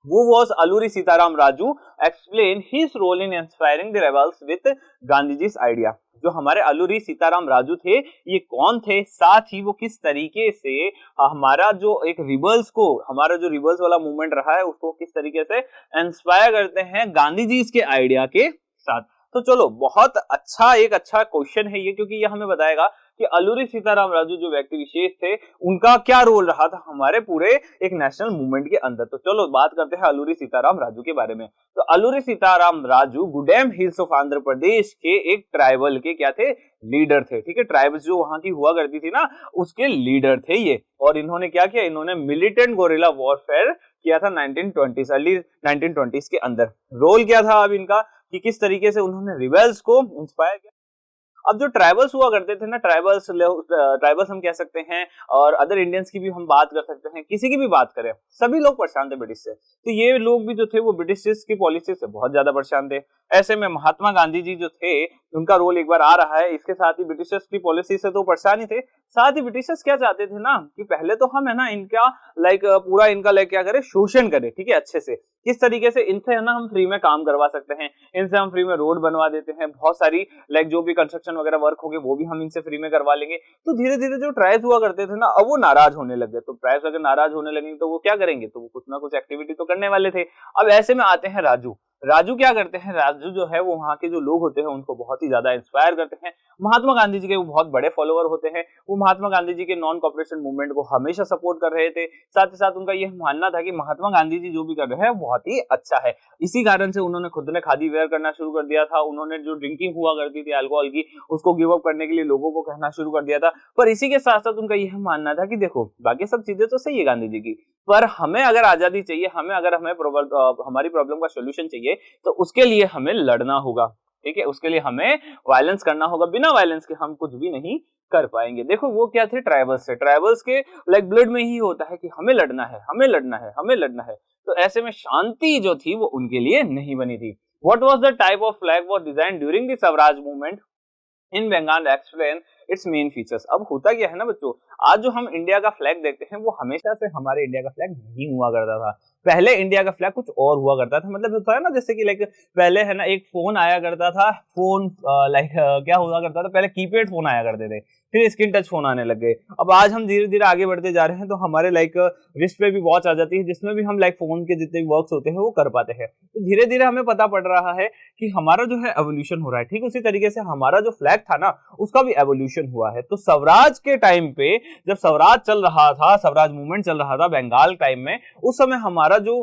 Who was Alluri Sitaram Raju explain his role in inspiring the rebels with गांधीजी's idea। जो हमारे अलूरी सीताराम राजू थे ये कौन थे, साथ ही वो किस तरीके से हमारा जो एक रिबल्स को, हमारा जो रिबल्स वाला मूवमेंट रहा है उसको किस तरीके से इंस्पायर करते हैं गांधी जी के आइडिया के साथ। तो चलो बहुत अच्छा एक अच्छा क्वेश्चन है ये, क्योंकि ये हमें बताएगा कि अलूरी सीताराम राजू जो व्यक्ति विशेष थे उनका क्या रोल रहा था हमारे पूरे एक नेशनल मूवमेंट के अंदर। तो चलो बात करते हैं अलूरी सीताराम राजू के बारे में। तो अलूरी सीताराम राजू गुडेम हिल्स ऑफ आंध्र प्रदेश के एक ट्राइबल के क्या थे, लीडर थे। ठीक है, ट्राइब्स जो वहां की हुआ करती थी ना उसके लीडर थे ये। और इन्होंने क्या किया, इन्होंने मिलिटेंट गोरिल्ला वॉरफेयर किया था 1920s, अर्ली 1920s के अंदर। रोल क्या था अब इनका कि किस तरीके से उन्होंने रिबेल्स को इंस्पायर किया। अब जो ट्राइबल्स हुआ करते थे ना, ट्राइबल्स हम कह सकते हैं, और अदर इंडियंस की भी हम बात कर सकते हैं, किसी की भी बात करें, सभी लोग परेशान थे ब्रिटिश से। तो ये लोग भी जो थे वो ब्रिटिश की पॉलिसी से बहुत ज्यादा परेशान थे। ऐसे में महात्मा गांधी जी जो थे उनका रोल एक बार आ रहा है। इसके साथ ही ब्रिटिशर्स की पॉलिसी से तो परेशान ही थे, साथ ही ब्रिटिशर्स क्या चाहते थे ना कि पहले तो हम है ना इनका पूरा इनका क्या करें, शोषण करें। ठीक है, अच्छे से किस तरीके से इनसे है ना हम फ्री में काम करवा सकते हैं, इनसे हम फ्री में रोड बनवा देते हैं, बहुत सारी जो भी कंस्ट्रक्शन वगैरह वर्क होंगे वो भी हम इनसे फ्री में करवा लेंगे। तो धीरे धीरे जो ट्राइब्स हुआ करते थे ना अब वो नाराज होने लगे। तो ट्राइब्स अगर नाराज होने लगेंगे तो वो क्या करेंगे, तो वो कुछ ना कुछ एक्टिविटी तो करने वाले थे। अब ऐसे में आते हैं राजू। राजू क्या करते हैं, राजू जो है वो वहां के जो लोग होते हैं उनको बहुत ही ज्यादा इंस्पायर करते हैं। महात्मा गांधी जी के वो बहुत बड़े फॉलोअर होते हैं। वो महात्मा गांधी जी के नॉन कॉपरेशन मूवमेंट को हमेशा सपोर्ट कर रहे थे। साथ ही साथ उनका यह मानना था कि महात्मा गांधी जी जो भी कर रहे हैं बहुत ही अच्छा है। इसी कारण से उन्होंने खुद ने खादी वेयर करना शुरू कर दिया था। उन्होंने जो ड्रिंकिंग हुआ करती थी अल्कोहल की उसको गिव अप करने के लिए लोगों को कहना शुरू कर दिया था। पर इसी के साथ साथ उनका यह मानना था कि देखो बाकी सब चीजें तो सही है गांधी जी की, पर हमें अगर आजादी चाहिए, हमें हमारी प्रॉब्लम का सोल्यूशन चाहिए तो उसके लिए हमें लड़ना होगा। ठीक है, उसके लिए हमें वायलेंस करना होगा। बिना वायलेंस के हम कुछ भी नहीं कर पाएंगे। देखो वो क्या थे, ट्राइबल्स से, ट्राइबल्स के ब्लड में ही होता है कि हमें लड़ना है, हमें लड़ना है, हमें लड़ना है। तो ऐसे में शांति जो थी वो उनके लिए नहीं बनी थी। What was the type of flag was design during the Swaraj movement in Bengal, explain its main features. अब होता क्या है ना बच्चों, आज जो हम इंडिया का फ्लैग देखते हैं वो हमेशा से हमारे इंडिया का फ्लैग नहीं हुआ करता था। पहले इंडिया का फ्लैग कुछ और हुआ करता था। मतलब होता है ना जैसे कि पहले है ना एक फोन आया करता था, फोन क्या हुआ करता था, पहले कीपैड फोन आया करते थे, फिर स्क्रीन टच फोन आने लग गए। अब आज हम धीरे धीरे आगे बढ़ते जा रहे हैं तो हमारे रिस्ट पे भी वॉच आ जाती है जिसमें भी हम फोन के जितने भी वर्क्स होते हैं वो कर पाते हैं। तो धीरे धीरे हमें पता पड़ रहा है कि हमारा जो है एवोल्यूशन हो रहा है। ठीक उसी तरीके से हमारा जो फ्लैग था ना उसका भी एवोल्यूशन हुआ है। तो स्वराज के टाइम पे जब स्वराज चल रहा था, स्वराज मूवमेंट चल रहा था बंगाल टाइम में, उस समय हमारा जो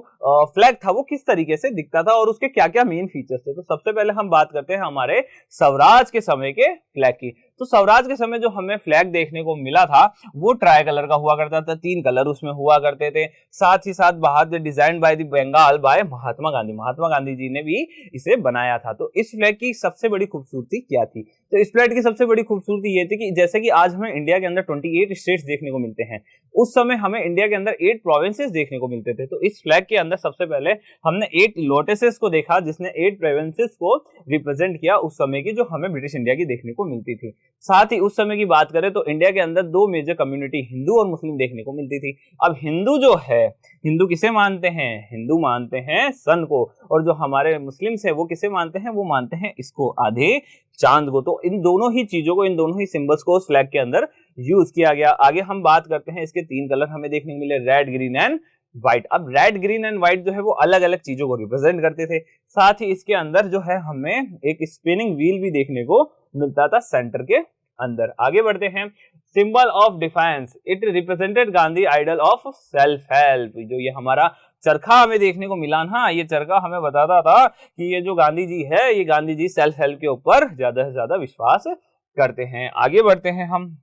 फ्लैग था वो किस तरीके से दिखता था और उसके क्या क्या मेन फीचर्स थे। तो सबसे पहले हम बात करते हैं हमारे स्वराज के समय के फ्लैग की। तो स्वराज के समय जो हमें फ्लैग देखने को मिला था वो ट्राई कलर का हुआ करता था, 3 कलर उसमें हुआ करते थे। साथ ही साथ बाहर design by the Bengal by Mahatma Gandhi ji ने भी इसे बनाया था। तो इस फ्लैग की सबसे बड़ी खूबसूरती क्या थी? तो इस फ्लैग की सबसे बड़ी खूबसूरती ये थी कि जैसे कि आज हमें इंडिया के अंदर 28 स्टेट्स देखने को मिलते हैं, उस समय हमें इंडिया के अंदर 8 प्रोविंसेस देखने को मिलते थे। तो इस फ्लैग के अंदर सबसे पहले हमने 8 लोटसेस को देखा जिसने 8 प्रोविंसेस को रिप्रेजेंट किया उस समय की, जो हमें ब्रिटिश इंडिया की देखने को मिलती थी। साथ ही उस समय की बात करें तो इंडिया के अंदर 2 मेजर कम्युनिटी हिंदू और मुस्लिम देखने को मिलती थी। अब हिंदू जो है, हिंदू किसे मानते हैं? हिंदू मानते हैं सन को, और जो हमारे मुस्लिम्स है वो किसे मानते हैं? वो मानते हैं इसको, आधे चांद को। तो इन दोनों ही चीजों को, इन दोनों ही सिंबल्स को उस फ्लैग के अंदर यूज किया गया। आगे हम बात करते हैं, इसके 3 कलर हमें देखने को मिले, रेड, ग्रीन एंड व्हाइट। अब रेड, ग्रीन एंड व्हाइट जो है वो अलग अलग चीजों को रिप्रेजेंट करते थे। साथ ही इसके अंदर जो है हमें एक स्पिनिंग व्हील भी देखने को मिलता था सेंटर के अंदर। आगे बढ़ते हैं, symbol of defence, it represented Gandhi ideal of self help. जो ये हमारा चरखा हमें देखने को मिला ना, ये चरखा हमें बताता था कि ये जो गांधी जी है, ये गांधी जी सेल्फ हेल्प के ऊपर ज्यादा से ज्यादा विश्वास करते हैं। आगे बढ़ते हैं हम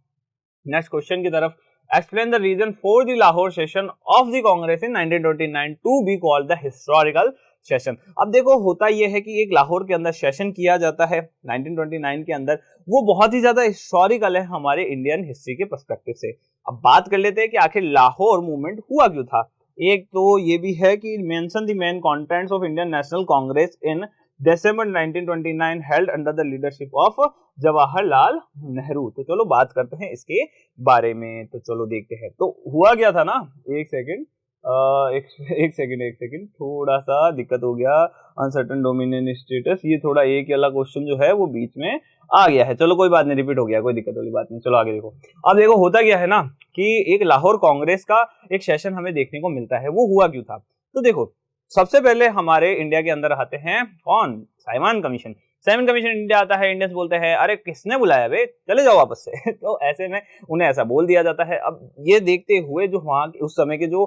नेक्स्ट क्वेश्चन की तरफ। Explain the reason for the Lahore session of the Congress in 1929 to be called the historical session. अब देखो होता यह है कि एक लाहौर के अंदर सेशन किया जाता है 1929 के अंदर, वो बहुत ही ज्यादा हिस्टोरिकल है हमारे इंडियन हिस्ट्री के पर्सपेक्टिव से। अब बात कर लेते हैं कि आखिर लाहौर मूवमेंट हुआ क्यों था। एक तो ये भी है कि mention the main contents of Indian national Congress in December 1929 held under the leadership of Jawaharlal Nehru. तो चलो बात करते हैं इसके बारे में। तो चलो देखते हैं तो हुआ क्या था ना। एक सेकंड थोड़ा सा दिक्कत हो गया। अनसर्टन डोमिनियन स्टेटस, ये थोड़ा एक वाला क्वेश्चन जो है वो बीच में आ गया है। चलो कोई बात नहीं, रिपीट हो गया, कोई दिक्कत वाली बात नहीं। चलो आगे देखो। अब देखो होता क्या है ना कि एक लाहौर कांग्रेस का एक सेशन हमें देखने को मिलता है। वो हुआ क्यों था? तो देखो सबसे पहले हमारे इंडिया के अंदर आते हैं कौन? Simon commission. Simon commission India आता है, इंडियंस बोलते हैं अरे किसने बुलाया बे, चले जाओ वापस से। तो ऐसे में उन्हें ऐसा बोल दिया जाता है। अब ये देखते हुए जो वहां उस समय के जो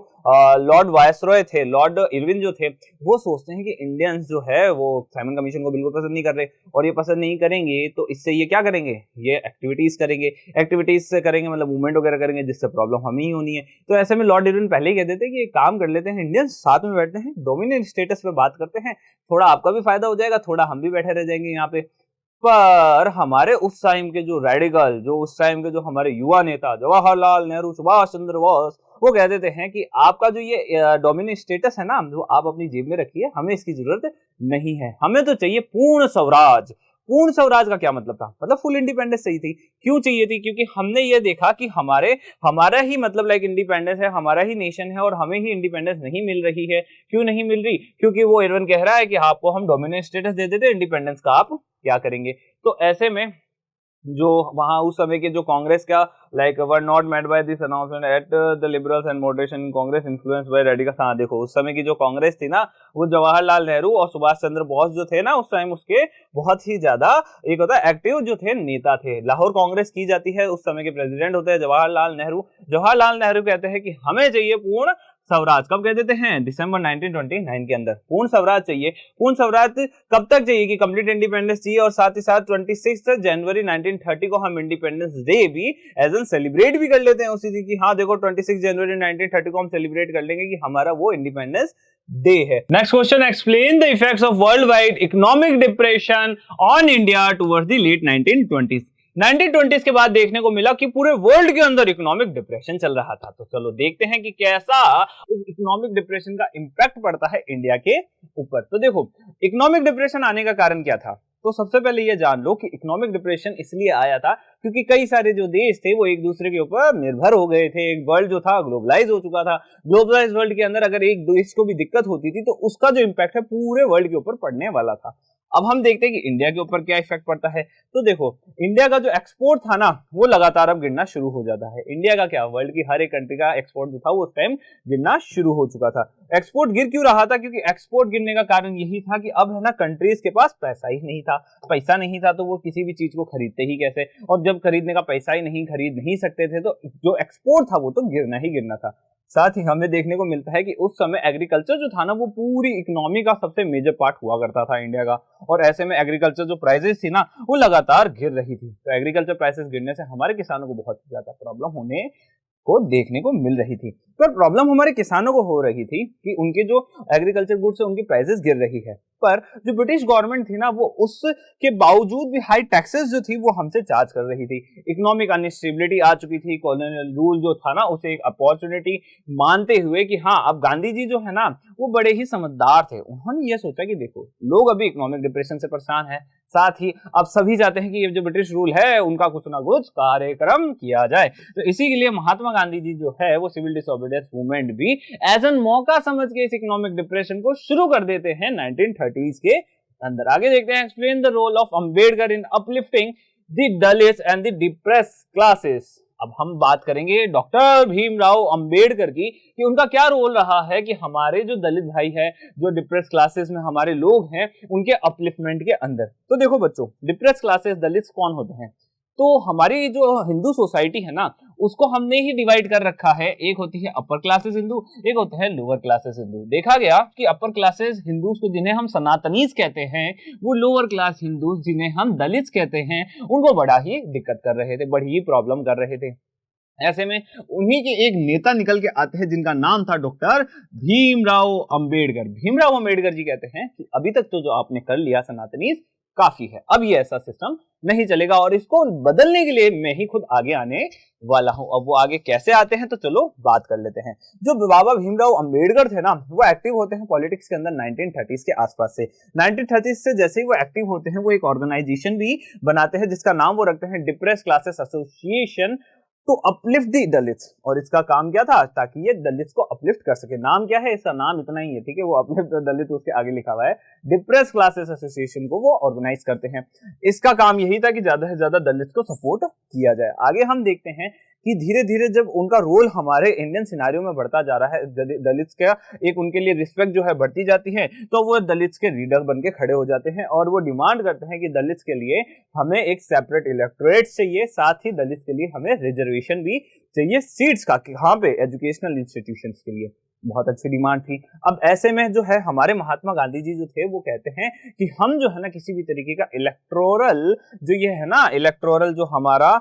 लॉर्ड वायसरॉय थे, लॉर्ड इरविन जो थे, वो सोचते हैं कि इंडियंस जो है वो साइमन कमीशन को बिल्कुल पसंद नहीं कर रहे, और ये पसंद नहीं करेंगे तो इससे ये क्या करेंगे, ये एक्टिविटीज करेंगे। एक्टिविटीज से करेंगे मतलब मूवमेंट वगैरह करेंगे, जिससे प्रॉब्लम हमें ही होनी है। तो ऐसे में लॉर्ड इरविन पहले ही कह देते हैं कि एक काम कर लेते हैं, इंडियंस साथ में बैठते हैं, डोमिनेंट स्टेटस पे बात करते हैं, थोड़ा आपका भी फायदा हो जाएगा, थोड़ा हम भी बैठे रह जाएंगे यहाँ पे। पर हमारे उस टाइम के जो रेडिकल, जो उस टाइम के जो हमारे युवा नेता जवाहरलाल नेहरू, सुभाष चंद्र बोस, वो कह देते हैं कि आपका जो ये डोमिनेंट स्टेटस है ना, जो आप अपनी जेब में रखिए, हमें इसकी जरूरत नहीं है, हमें तो चाहिए पूर्ण स्वराज। पूर्ण स्वराज का क्या मतलब था? मतलब फुल इंडिपेंडेंस चाहिए थी। क्यों चाहिए थी? क्योंकि हमने ये देखा कि हमारा ही मतलब लाइक इंडिपेंडेंस है, हमारा ही नेशन है, और हमें ही इंडिपेंडेंस नहीं मिल रही है। क्यों नहीं मिल रही? क्योंकि वो इरविन कह रहा है कि आपको हम डोमिनेंट स्टेटस दे देते, इंडिपेंडेंस का आप क्या करेंगे। तो ऐसे में जो वहां उस समय के जो कांग्रेस का like were not made by this announcement at the liberals and moderation in Congress influence by radical. हाँ देखो उस समय की जो कांग्रेस थी ना, वो जवाहरलाल नेहरू और सुभाष चंद्र बोस जो थे ना, उस टाइम उसके बहुत ही ज्यादा एक होता है एक्टिव जो थे नेता थे। लाहौर कांग्रेस की जाती है, उस समय के प्रेसिडेंट होते हैं जवाहरलाल नेहरू। जवाहरलाल नेहरू कहते हैं कि हमें चाहिए पूर्ण स्वराज। कब कह देते हैं? दिसंबर 1929 के अंदर पूर्ण स्वराज चाहिए। पूर्ण स्वराज कब तक चाहिए? कि कंप्लीट इंडिपेंडेंस चाहिए, और साथ ही साथ 26 जनवरी 1930 को हम इंडिपेंडेंस डे भी एज एन सेलिब्रेट भी कर लेते हैं उसी दिन की। हाँ देखो 26 जनवरी 1930 को हम सेलिब्रेट कर लेंगे कि हमारा वो इंडिपेंडेंस डे है। Next question, explain the effects of world wide economic depression on India towards the late 1920s। 1920s के बाद देखने को मिला कि पूरे वर्ल्ड के अंदर इकोनॉमिक डिप्रेशन चल रहा था। तो चलो देखते हैं कि कैसा इकोनॉमिक डिप्रेशन का इंपैक्ट पड़ता है इंडिया के ऊपर। तो देखो इकोनॉमिक डिप्रेशन आने का कारण क्या था? तो सबसे पहले ये जान लो कि इकोनॉमिक डिप्रेशन इसलिए आया था क्योंकि कई सारे जो देश थे वो एक दूसरे के ऊपर निर्भर हो गए थे। एक वर्ल्ड जो था ग्लोबलाइज हो चुका था। ग्लोबलाइज वर्ल्ड के अंदर अगर एक देश को भी दिक्कत होती थी तो उसका जो इंपैक्ट है पूरे वर्ल्ड के ऊपर पड़ने वाला था। अब हम देखते हैं कि इंडिया के ऊपर क्या इफेक्ट पड़ता है। तो देखो इंडिया का जो एक्सपोर्ट था ना, वो लगातार अब गिरना शुरू हो जाता है। इंडिया का क्या, वर्ल्ड की हर एक कंट्री का एक्सपोर्ट जो था वो उस टाइम गिरना शुरू हो चुका था। एक्सपोर्ट गिर क्यों रहा था? क्योंकि एक्सपोर्ट गिरने का कारण यही था कि अब है ना कंट्रीज के पास पैसा ही नहीं था। पैसा नहीं था तो वो किसी भी चीज को खरीदते ही कैसे, और जब खरीदने का पैसा ही नहीं, खरीद नहीं सकते थे, तो जो एक्सपोर्ट था वो तो गिरना ही गिरना था। साथ ही हमें देखने को मिलता है कि उस समय एग्रीकल्चर जो था ना वो पूरी इकोनॉमी का सबसे मेजर पार्ट हुआ करता था इंडिया का, और ऐसे में एग्रीकल्चर जो प्राइसेस थी ना वो लगातार गिर रही थी। तो एग्रीकल्चर प्राइसेस गिरने से हमारे किसानों को बहुत ज्यादा प्रॉब्लम होने को देखने को मिल रही थी। पर प्रॉब्लम हमारे किसानों को हो रही थी कि उनके जो एग्रीकल्चर गुड्स है उनकी प्राइसेस गिर रही है, पर जो ब्रिटिश गवर्नमेंट थी ना वो उसके बावजूद भी हाई टैक्सेस जो थी वो हमसे चार्ज कर रही थी। इकोनॉमिक अनस्टेबिलिटी आ चुकी थी, कॉलोनियल रूल जो था ना उसे एक अपॉर्चुनिटी मानते हुए कि हाँ अब गांधी जी जो है ना वो बड़े ही समझदार थे। उन्होंने ये सोचा कि देखो लोग अभी इकोनॉमिक डिप्रेशन से परेशान है, साथ ही अब सभी चाहते हैं कि ये जो ब्रिटिश रूल है उनका कुछ ना कुछ कार्यक्रम किया जाए। तो इसी के लिए महात्मा गांधी जी जो है वो सिविल डिसोबीडियंस मूवमेंट भी एज एन मौका समझ के इस इकोनॉमिक डिप्रेशन को शुरू कर देते हैं 1930s के अंदर। आगे देखते हैं, explain the role of Ambedkar in uplifting the Dalits and the depressed classes. अब हम बात करेंगे डॉक्टर भीमराव अंबेडकर की कि उनका क्या रोल रहा है कि हमारे जो दलित भाई है, जो डिप्रेस क्लासेस में हमारे लोग हैं, उनके अपलिफ्टमेंट के अंदर। तो देखो बच्चों, डिप्रेस क्लासेस दलित कौन होते हैं? तो हमारी जो हिंदू सोसाइटी है ना उसको हमने ही डिवाइड कर रखा है। एक होती है अपर क्लासेस हिंदू, एक होता है लोअर क्लासेस हिंदू। देखा गया कि अपर क्लासेस हिंदूज को जिन्हें हम सनातनीज कहते हैं, वो लोअर क्लास हिंदूज जिन्हें हम दलित कहते हैं, उनको बड़ा ही दिक्कत कर रहे थे, बड़ी ही प्रॉब्लम कर रहे थे। ऐसे में उन्हीं के एक नेता निकल के आते हैं जिनका नाम था डॉक्टर भीमराव अंबेडकर। भीमराव अंबेडकर जी कहते हैं कि अभी तक तो जो आपने कर लिया सनातनीज काफी है, अब ये ऐसा सिस्टम नहीं चलेगा और इसको बदलने के लिए मैं ही खुद आगे आने वाला हूं। अब वो आगे कैसे आते हैं तो चलो बात कर लेते हैं। जो बाबा भीमराव अंबेडकर थे ना वो एक्टिव होते हैं पॉलिटिक्स के अंदर 1930s के आसपास से। 1930s से जैसे ही वो एक्टिव होते हैं वो एक ऑर्गेनाइजेशन भी बनाते हैं जिसका नाम वो रखते हैं depress classes association to uplift the Dalits. और इसका काम क्या था? ताकि ये दलित्स को अपलिफ्ट कर सके। नाम क्या है इसका? नाम इतना ही है, ठीक है, वो अपलिफ्ट दलित उसके आगे लिखा हुआ है। डिप्रेस क्लासेस एसोसिएशन को वो ऑर्गेनाइज करते हैं। इसका काम यही था कि ज्यादा से ज्यादा दलित को सपोर्ट किया जाए। आगे हम देखते हैं कि धीरे धीरे जब उनका रोल हमारे इंडियन सिनारियो में बढ़ता जा रहा है, दलित का एक उनके लिए रिस्पेक्ट जो है बढ़ती जाती है, तो वो दलित के लीडर बन के खड़े हो जाते हैं और वो डिमांड करते हैं कि दलित के लिए हमें एक सेपरेट इलेक्टोरेट चाहिए, साथ ही दलित के लिए हमें रिजर्वेशन भी चाहिए सीट्स का, कहाँ पे? एजुकेशनल इंस्टीट्यूशंस के लिए। बहुत अच्छी डिमांड थी। अब ऐसे में जो है हमारे महात्मा गांधी जी जो थे वो कहते हैं कि हम जो है ना किसी भी तरीके का इलेक्टोरल जो ये है ना इलेक्टोरल जो हमारा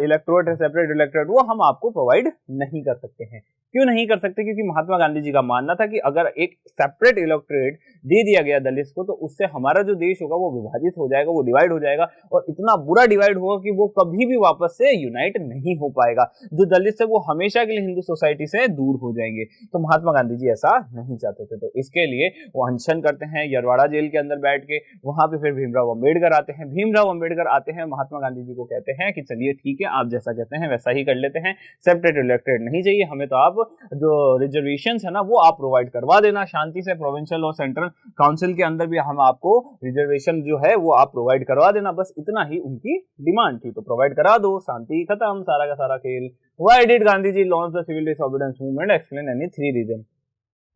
इलेक्टोरेट है, सेपरेट इलेक्टोरेट, वो हम आपको प्रोवाइड नहीं कर सकते हैं। क्यों नहीं कर सकते? क्योंकि महात्मा गांधी जी का मानना था कि अगर एक सेपरेट इलेक्टोरेट दे दिया गया दलित को तो उससे हमारा जो देश होगा वो विभाजित हो जाएगा, वो डिवाइड हो जाएगा और इतना बुरा डिवाइड होगा कि वो कभी भी वापस से यूनाइट नहीं हो पाएगा। जो दलित है वो हमेशा के लिए हिंदू सोसाइटी से दूर हो जाएंगे। तो महात्मा गांधी जी ऐसा नहीं चाहते थे, तो इसके लिए वो अनशन करते हैं यरवाड़ा जेल के अंदर बैठ के। वहां पे फिर भीमराव अंबेडकर आते हैं। भीमराव अंबेडकर आते हैं, महात्मा गांधी जी को कहते हैं कि चलिए ठीक है, आप जैसा कहते हैं वैसा ही कर लेते हैं, सेपरेट इलेक्टोरेट नहीं चाहिए हमें, तो आप जो रिजर्वेशंस है ना वो आप प्रोवाइड करवा देना शांति से। प्रोविंशियल और सेंट्रल काउंसिल के अंदर भी हम आपको रिजर्वेशन जो है वो आप प्रोवाइड करवा देना, बस इतना ही उनकी डिमांड थी। तो प्रोवाइड करा दो, शांति खत्म, सारा का सारा खेल। Why did Gandhi ji launch the civil disobedience movement? Explain any 3 reason.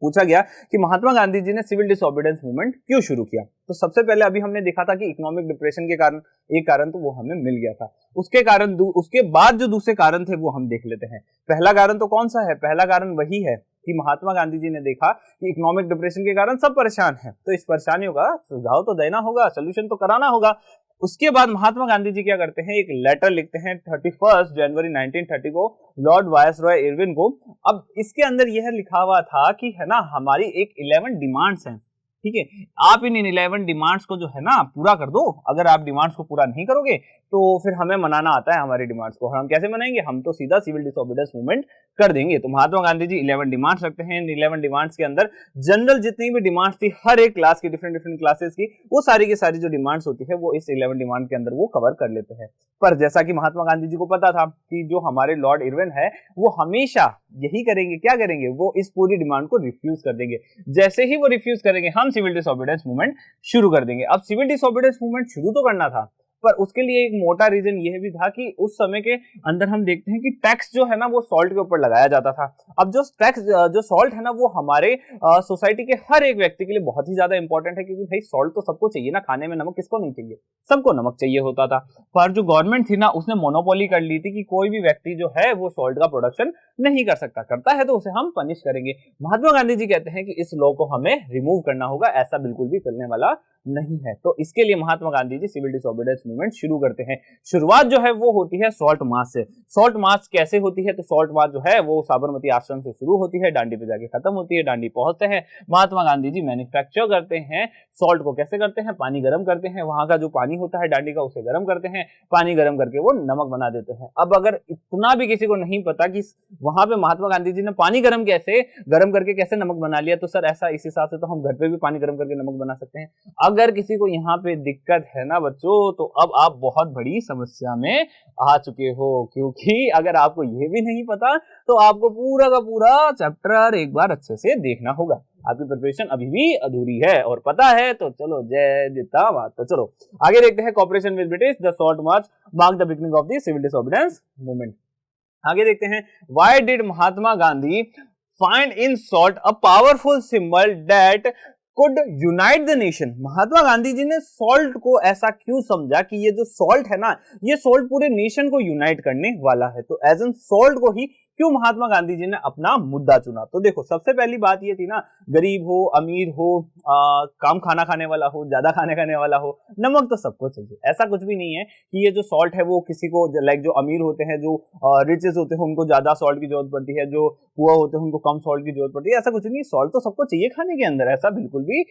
पूछा गया कि महात्मा गांधी जी ने सिविल डिसोबीडियंस मूवमेंट क्यों शुरू किया। तो सबसे पहले अभी हमने देखा था कि इकोनॉमिक डिप्रेशन के कारण एक कारण तो वो हमें मिल गया था, उसके कारण उसके बाद जो दूसरे कारण थे वो हम देख लेते हैं। पहला कारण तो कौन सा है? पहला कारण वही है कि महात्मा गांधी जी ने देखा कि इकोनॉमिक डिप्रेशन के कारण सब परेशान हैं, तो इस परेशानियों का सुझाव तो देना होगा, सोल्यूशन तो कराना होगा। उसके बाद महात्मा गांधी जी क्या करते हैं, एक लेटर लिखते हैं 31 जनवरी 1930 को लॉर्ड वायसरॉय इरविन को। अब इसके अंदर यह लिखा हुआ था कि है ना हमारी एक 11 डिमांड्स हैं, ठीक है, आप इन 11 डिमांड्स को जो है ना पूरा कर दो। अगर आप डिमांड्स को पूरा नहीं करोगे तो फिर हमें मनाना आता है हमारी डिमांड्स को। हम कैसे मनाएंगे? हम तो सीधा सिविल डिसोबीडियंस मूवमेंट कर देंगे। तो महात्मा गांधी जी 11 डिमांड्स रखते हैं। इन 11 डिमांड्स के अंदर जनरल जितनी भी डिमांड्स थी हर एक क्लास की, डिफरेंट डिफरेंट क्लासेस की, वो सारी की सारी जो डिमांड्स होती है वो इस 11 डिमांड के अंदर वो कवर कर लेते हैं। पर जैसा कि महात्मा गांधी जी को पता था कि जो हमारे लॉर्ड इरविन है वो हमेशा यही करेंगे, क्या करेंगे, वो इस पूरी डिमांड को रिफ्यूज कर देंगे। जैसे ही वो रिफ्यूज करेंगे हम सिविल डिसोबीडियंस मूवमेंट शुरू कर देंगे। अब सिविल डिसोबीडियंस मूवमेंट शुरू तो करना था, पर उसके लिए एक मोटा रीजन यह भी था कि उस समय के अंदर हम देखते हैं कि टैक्स जो है ना वो सॉल्ट के ऊपर लगाया जाता था। अब जो टैक्स जो सॉल्ट है ना वो हमारे सोसाइटी के हर एक व्यक्ति के लिए बहुत ही ज्यादा इंपॉर्टेंट है, क्योंकि भाई सॉल्ट तो सबको चाहिए ना, खाने में नमक किसको नहीं चाहिए, सबको नमक चाहिए होता था। पर जो गवर्नमेंट थी ना उसने मोनोपोली कर ली थी कि कोई भी व्यक्ति जो है वो सॉल्ट का प्रोडक्शन नहीं कर सकता, करता है तो उसे हम पनिश करेंगे। महात्मा गांधी जी कहते हैं कि इस लॉ को हमें रिमूव करना होगा, ऐसा बिल्कुल भी चलने वाला नहीं है। तो इसके लिए महात्मा गांधी जी सिविल डिसोबीडियंस मूवमेंट शुरू करते हैं। शुरुआत जो है वो होती है सॉल्ट मार्च से। सॉल्ट मार्च कैसे होती है, तो सॉल्ट मार्च जो है वो साबरमती आश्रम से शुरू होती है, डांडी पे जाके खत्म होती है। डांडी पहुंचते हैं, महात्मा गांधी जी मैन्युफैक्चर करते हैं सॉल्ट को। कैसे करते हैं, पानी गर्म करते हैं, वहां का जो पानी होता है डांडी का उसे गर्म करते हैं, पानी गर्म करके वो नमक बना देते हैं। अब अगर इतना भी किसी को नहीं पता कि वहां पे महात्मा गांधी जी ने पानी गर्म करके कैसे नमक बना लिया, तो सर ऐसा इस हिसाब से तो हम घर पे भी पानी गर्म करके नमक बना सकते हैं। अगर किसी को यहाँ पे दिक्कत है ना बच्चों, तो अब आप बहुत बड़ी समस्या में आ चुके हो, क्योंकि अगर आपको ये भी नहीं पता तो आपको पूरा का पूरा चैप्टर एक बार अच्छे से देखना होगा। आपकी प्रिपरेशन अभी भी अधूरी है, और पता है तो चलो जय जिता बात। तो चलो आगे देखते हैं, cooperation with British, the salt march mark the beginning of the civil disobedience movement. आगे देखते हैं, why did Mahatma Gandhi find in salt a powerful symbol that could unite the nation. Mahatma Gandhi ji ने सॉल्ट को ऐसा क्यों समझा कि ये जो सॉल्ट है ना, ये सॉल्ट पूरे नेशन को यूनाइट करने वाला है। तो एज एन सॉल्ट को ही क्यों महात्मा गांधी जी ने अपना मुद्दा चुना। तो देखो सबसे पहली बात ये थी ना, गरीब हो अमीर हो, कम खाना खाने वाला हो ज्यादा खाने खाने वाला हो, नमक तो सबको चाहिए। ऐसा कुछ भी नहीं है कि ये जो सॉल्ट है वो किसी को, लाइक जो अमीर होते हैं, जो रिचेस होते हैं उनको ज्यादा सॉल्ट की जरूरत पड़ती है, जो पुअर होते हैं उनको कम सॉल्ट की जरूरत पड़ती है। ऐसा कुछ नहीं, सॉल्ट तो सबको चाहिए खाने के अंदर, ऐसा बिल्कुल भी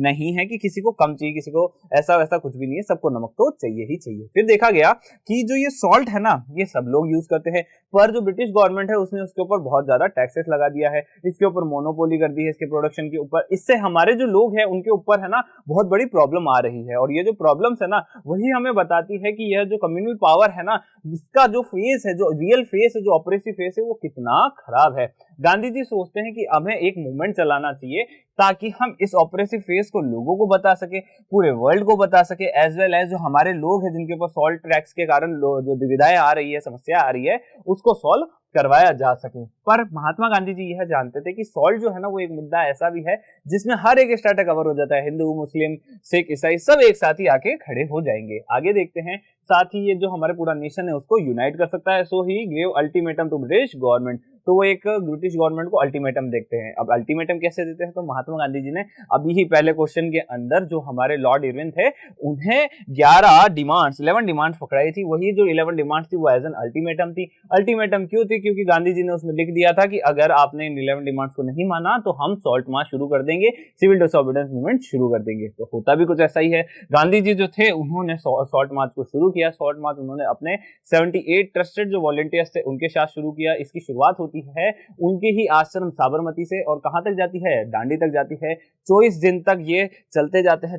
नहीं है कि किसी को कम चाहिए किसी को ऐसा वैसा कुछ भी नहीं है, सबको नमक तो चाहिए ही चाहिए। फिर देखा गया कि जो ये सॉल्ट है ना ये सब लोग यूज करते हैं, पर जो ब्रिटिश गवर्नमेंट है उसने उसके ऊपर बहुत ज्यादा टैक्सेस लगा दिया है, इसके ऊपर मोनोपोली कर दी है इसके प्रोडक्शन के ऊपर। इससे हमारे जो लोग हैं उनके ऊपर है ना बहुत बड़ी प्रॉब्लम आ रही है, और ये जो प्रॉब्लम्स है ना वही हमें बताती है कि यह जो कम्युनल पावर है ना, इसका जो फेस है, जो रियल फेस है, जो ऑपरेसिव फेस है, वो कितना खराब है। गांधी जी सोचते हैं कि हमें एक मूवमेंट चलाना चाहिए ताकि हम इस ऑपरेसिव फेस को लोगों को बता सके, पूरे वर्ल्ड को बता सके, एज वेल एज जो हमारे लोग हैं जिनके ऊपर सॉल्ट टैक्स के कारण जो दुविधाएं आ रही है, समस्या आ रही है, उसको सॉल्व करवाया जा सके। पर महात्मा गांधी जी यह जानते थे कि सॉल्ट जो है ना वो एक मुद्दा ऐसा भी है जिसमें हर एक स्टार्ट कवर हो जाता है, हिंदू मुस्लिम सिख ईसाई सब एक साथ ही आके खड़े हो जाएंगे। आगे देखते हैं, साथ ही ये जो हमारे पूरा नेशन है उसको यूनाइट कर सकता है। So he give ultimatum to British government. तो वो एक ब्रिटिश गवर्नमेंट को अल्टीमेटम देखते हैं। अब अल्टीमेटम कैसे देते हैं, तो महात्मा गांधी जी ने अभी ही पहले क्वेश्चन के अंदर जो हमारे लॉर्ड इरविन थे उन्हें 11 डिमांड्स पकड़ाई थी, वही जो 11 डिमांड्स थी वो एज एन अल्टीमेटम थी। अल्टीमेटम क्यों थी, क्योंकि गांधी जी ने उसमें लिख दिया था कि अगर आपने इन 11 डिमांड्स को नहीं माना तो हम सॉल्ट मार्च शुरू कर देंगे, सिविल डिसोबीडियंस मूवमेंट शुरू कर देंगे। तो होता भी कुछ ऐसा ही है। गांधी जी जो थे उन्होंने सॉल्ट मार्च को शुरू किया। सॉल्ट मार्च उन्होंने अपने 78 ट्रस्टेड जो वॉलंटियर्स थे उनके साथ शुरू किया। इसकी शुरुआत होती है उनके ही आश्रम साबरमती से, और कहां तक जाती है, डांडी तक जाती है। 24 दिन तक ये चलते जाते हैं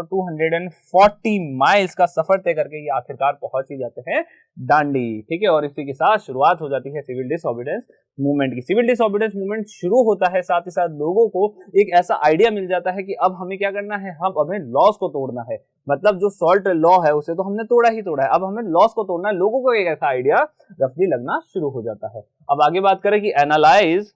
240 माइल्स का सफर तय करके ये आखिरकार पहुंच ही जाते हैं डांडी। ठीक है, और इसी के साथ शुरुआत हो जाती है सिविल डिसोबीडियंस मूवमेंट की। सिविल डिसोबीडियंस मूवमेंट शुरू होता है, साथ ही साथ लोगों को एक ऐसा आइडिया मिल जाता है कि अब हमें क्या करना है, हम हमें लॉस को तोड़ना है। मतलब जो सॉल्ट लॉ है उसे तो हमने तोड़ा ही तोड़ा है, अब हमें लॉस को तोड़ना है। लोगों को एक ऐसा आइडिया रफली लगना शुरू हो जाता है। अब आगे बात करें कि analyse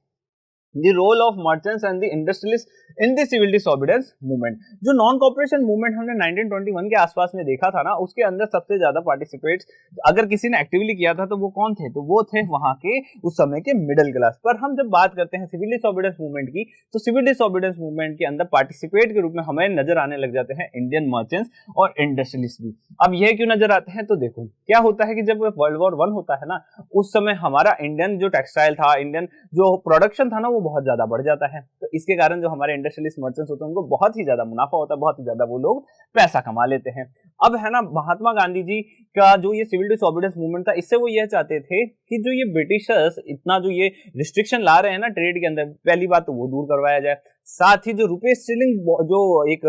The role of merchants and the industrialists in the civil disobedience movement। जो नॉन कॉर्पोरेशन मूवमेंट हमने 1921 के आसपास में देखा था ना, उसके अंदर सबसे ज्यादा पार्टिसिपेट्स अगर किसी ने एक्टिवली किया था तो वो कौन थे, तो वो थे वहां के उस समय के मिडिल क्लास। पर हम जब बात करते हैं सिविल डिसोबीडियंस मूवमेंट की, तो सिविल डिसोबीडियंस मूवमेंट के अंदर पार्टिसिपेट के रूप में हमें नजर आने लग जाते हैं इंडियन मर्चेंट्स और इंडस्ट्रियलिस्ट भी। अब यह क्यों नजर आते हैं, तो देखो क्या होता है कि जब वर्ल्ड वॉर 1 होता है ना, उस समय हमारा इंडियन जो टेक्सटाइल था, इंडियन जो प्रोडक्शन था ना, वो बहुत ज्यादा बढ़ जाता है। तो इसके कारण जो हमारे इंडस्ट्रियलिस्ट मर्चेंट्स होते हैं उनको बहुत ही ज्यादा मुनाफा होता है, बहुत ही ज्यादा वो लोग पैसा कमा लेते हैं। अब है ना महात्मा गांधी जी का जो ये सिविल डिसोबीडियंस मूवमेंट था, इससे वो ये चाहते थे कि जो ये ब्रिटिशर्स इतना जो ये रिस्ट्रिक्शन ला रहे हैं ना ट्रेड के अंदर, पहली बात तो वो दूर करवाया जाए। साथ ही जो रुपए स्टीलिंग जो एक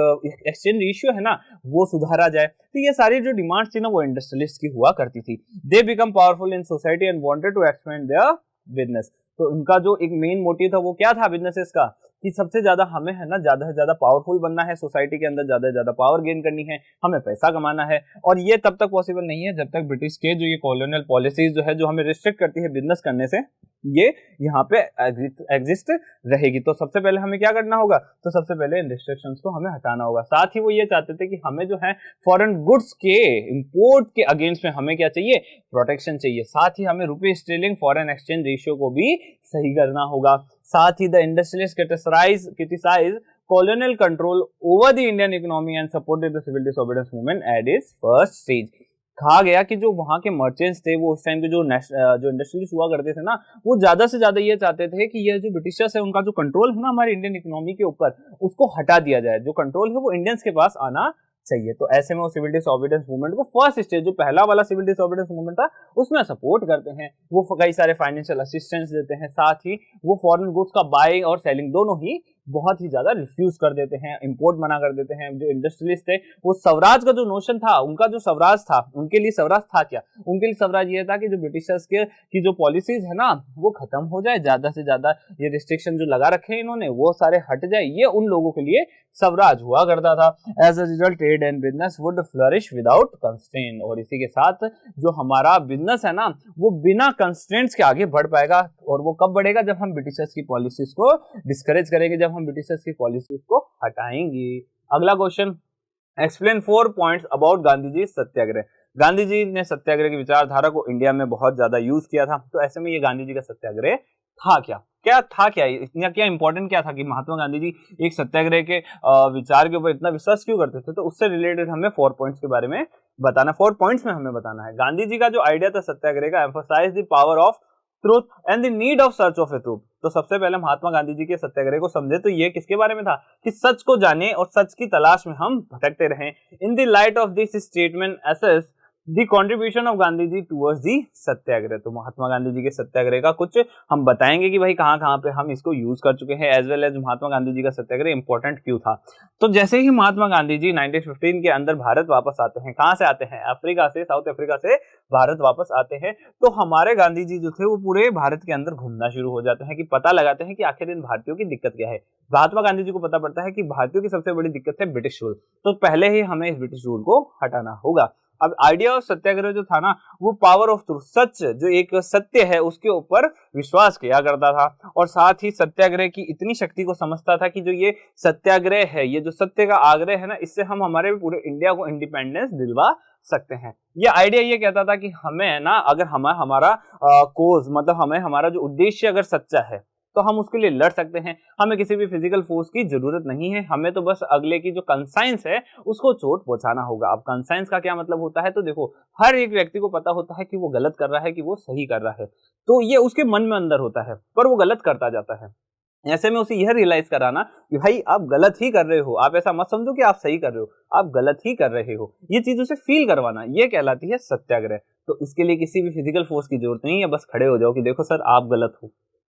एक्सचेंज रेशियो है ना वो सुधारा जाए। तो ये सारी जो डिमांड्स थी ना वो इंडस्ट्रियलिस्ट की हुआ करती थी। They become powerful in society and wanted to expand their business. तो उनका जो एक मेन मोटिव था वो क्या था बिजनेसेस का, कि सबसे ज्यादा हमें है ना ज्यादा से ज्यादा पावरफुल बनना है, सोसाइटी के अंदर ज्यादा से ज्यादा पावर गेन करनी है, हमें पैसा कमाना है। और ये तब तक पॉसिबल नहीं है जब तक ब्रिटिश के जो ये कॉलोनियल पॉलिसीज जो है जो हमें रिस्ट्रिक्ट करती है बिजनेस करने से, ये यहाँ पे एग्जिस्ट रहेगी। तो सबसे पहले हमें क्या करना होगा, तो सबसे पहले इन रिस्ट्रिक्शंस को हमें हटाना होगा। साथ ही वो ये चाहते थे कि हमें जो है फॉरेन गुड्स के इंपोर्ट के अगेंस्ट में हमें क्या चाहिए, प्रोटेक्शन चाहिए। साथ ही हमें रुपये स्टर्लिंग फॉरेन एक्सचेंज रेशियो को भी सही करना होगा। साथ ही the industrialist criticise colonial control over the Indian economy and supported the civil disobedience movement at its first stage। कहा गया कि जो वहां के मर्चेंट्स थे वो उस टाइम के जो इंडस्ट्रियलिस्ट हुआ करते थे ना, वो ज्यादा से ज्यादा ये चाहते थे कि ये जो ब्रिटिशर्स है उनका जो कंट्रोल है ना हमारे इंडियन इकोनॉमी के ऊपर, उसको हटा दिया जाए। जो कंट्रोल है वो इंडियंस के पास आना चाहिए। तो ऐसे में वो सिविल डिसोबीडियंस मूवमेंट को फर्स्ट स्टेज, जो पहला वाला सिविल डिसोबीडियंस मूवमेंट था, उसमें सपोर्ट करते हैं। वो कई सारे फाइनेंशियल असिस्टेंस देते हैं। साथ ही वो फॉरेन गुड्स का बाइंग और सेलिंग दोनों ही बहुत ही ज्यादा रिफ्यूज कर देते हैं, इंपोर्ट मना कर देते हैं। जो इंडस्ट्रियलिस्ट थे वो स्वराज का जो नोशन था, उनका जो स्वराज था, उनके लिए स्वराज था क्या, उनके लिए स्वराज ये था कि जो ब्रिटिशर्स के की जो पॉलिसीज है ना वो खत्म हो जाए, ज्यादा से ज्यादा ये रिस्ट्रिक्शन जो लगा रखे हैं इन्होंने वो सारे हट जाए, ये उन लोगों के लिए स्वराज हुआ करता था। As a result trade and business would flourish without constraint. और इसी के साथ जो हमारा बिजनेस है ना वो बिना कंस्ट्रेंट्स के आगे बढ़ पाएगा। और वो कब बढ़ेगा, जब हम ब्रिटिशर्स की पॉलिसीज को डिस्करेज करेंगे, जब हम ब्रिटिशर्स की पॉलिसीज को हटाएंगे। अगला question, explain 4 points about Gandhi ji satyagraha. Gandhi ji ने सत्याग्रह की विचारधारा को इंडिया में बहुत ज्यादा यूज किया था। तो ऐसे में ये गांधी जी का सत्याग्रह था क्या, इतना क्या इंपॉर्टेंट क्या था कि महात्मा गांधी जी एक सत्याग्रह के विचार के ऊपर इतना विश्वास क्यों करते थे। तो उससे रिलेटेड हमें 4 पॉइंट्स के बारे में बताना, 4 पॉइंट्स में हमें बताना है। गांधी जी का जो आइडिया था सत्याग्रह का, emphasize the power of truth and the need of search of a truth. तो सबसे पहले महात्मा गांधी जी के सत्याग्रह को समझे तो ये किसके बारे में था कि सच को जाने और सच की तलाश में हम भटकते रहें। In the light of this statement assess the contribution of Gandhi ji towards the satyagraha. तो महात्मा गांधी जी के सत्याग्रह का कुछ हम बताएंगे कि भाई कहाँ कहाँ पे हम इसको यूज कर चुके हैं, एज वेल एज महात्मा गांधी जी का सत्याग्रह इंपॉर्टेंट क्यों था। तो जैसे ही महात्मा गांधी जी 1915 के अंदर भारत वापस आते हैं, कहाँ से आते हैं, अफ्रीका से, साउथ अफ्रीका से भारत वापस आते हैं, तो हमारे गांधी जी जो थे वो पूरे भारत के अंदर घूमना शुरू हो जाते हैं कि पता लगाते हैं कि आखिर इन भारतीयों की दिक्कत क्या है। महात्मा गांधी जी को पता पड़ता है कि भारतीयों की सबसे बड़ी दिक्कत है ब्रिटिश रूल, तो पहले ही हमें इस ब्रिटिश रूल को हटाना होगा। अब आइडिया ऑफ सत्याग्रह जो था ना वो पावर ऑफ ट्रूथ, सच जो एक सत्य है उसके ऊपर विश्वास किया करता था। और साथ ही सत्याग्रह की इतनी शक्ति को समझता था कि जो ये सत्याग्रह है, ये जो सत्य का आग्रह है ना, इससे हम हमारे पूरे इंडिया को इंडिपेंडेंस दिलवा सकते हैं। ये आइडिया ये कहता था कि हमें ना अगर हमारा कोज मतलब हमें हमारा जो उद्देश्य अगर सच्चा है तो हम उसके लिए लड़ सकते हैं। हमें किसी भी फिजिकल फोर्स की जरूरत नहीं है, हमें तो बस अगले की जो कंसाइंस है उसको चोट पहुंचाना होगा। अब कंसाइंस का क्या मतलब होता है, तो देखो हर एक व्यक्ति को पता होता है कि वो गलत कर रहा है कि वो सही कर रहा है, तो ये उसके मन में अंदर होता है पर वो गलत करता जाता है। ऐसे में उसे यह रियलाइज कराना कि भाई आप गलत ही कर रहे हो, आप ऐसा मत समझो कि आप सही कर रहे हो, आप गलत ही कर रहे हो, ये चीज उसे फील करवाना, ये कहलाती है सत्याग्रह। तो इसके लिए किसी भी फिजिकल फोर्स की जरूरत नहीं है, बस खड़े हो जाओ कि देखो सर आप गलत हो,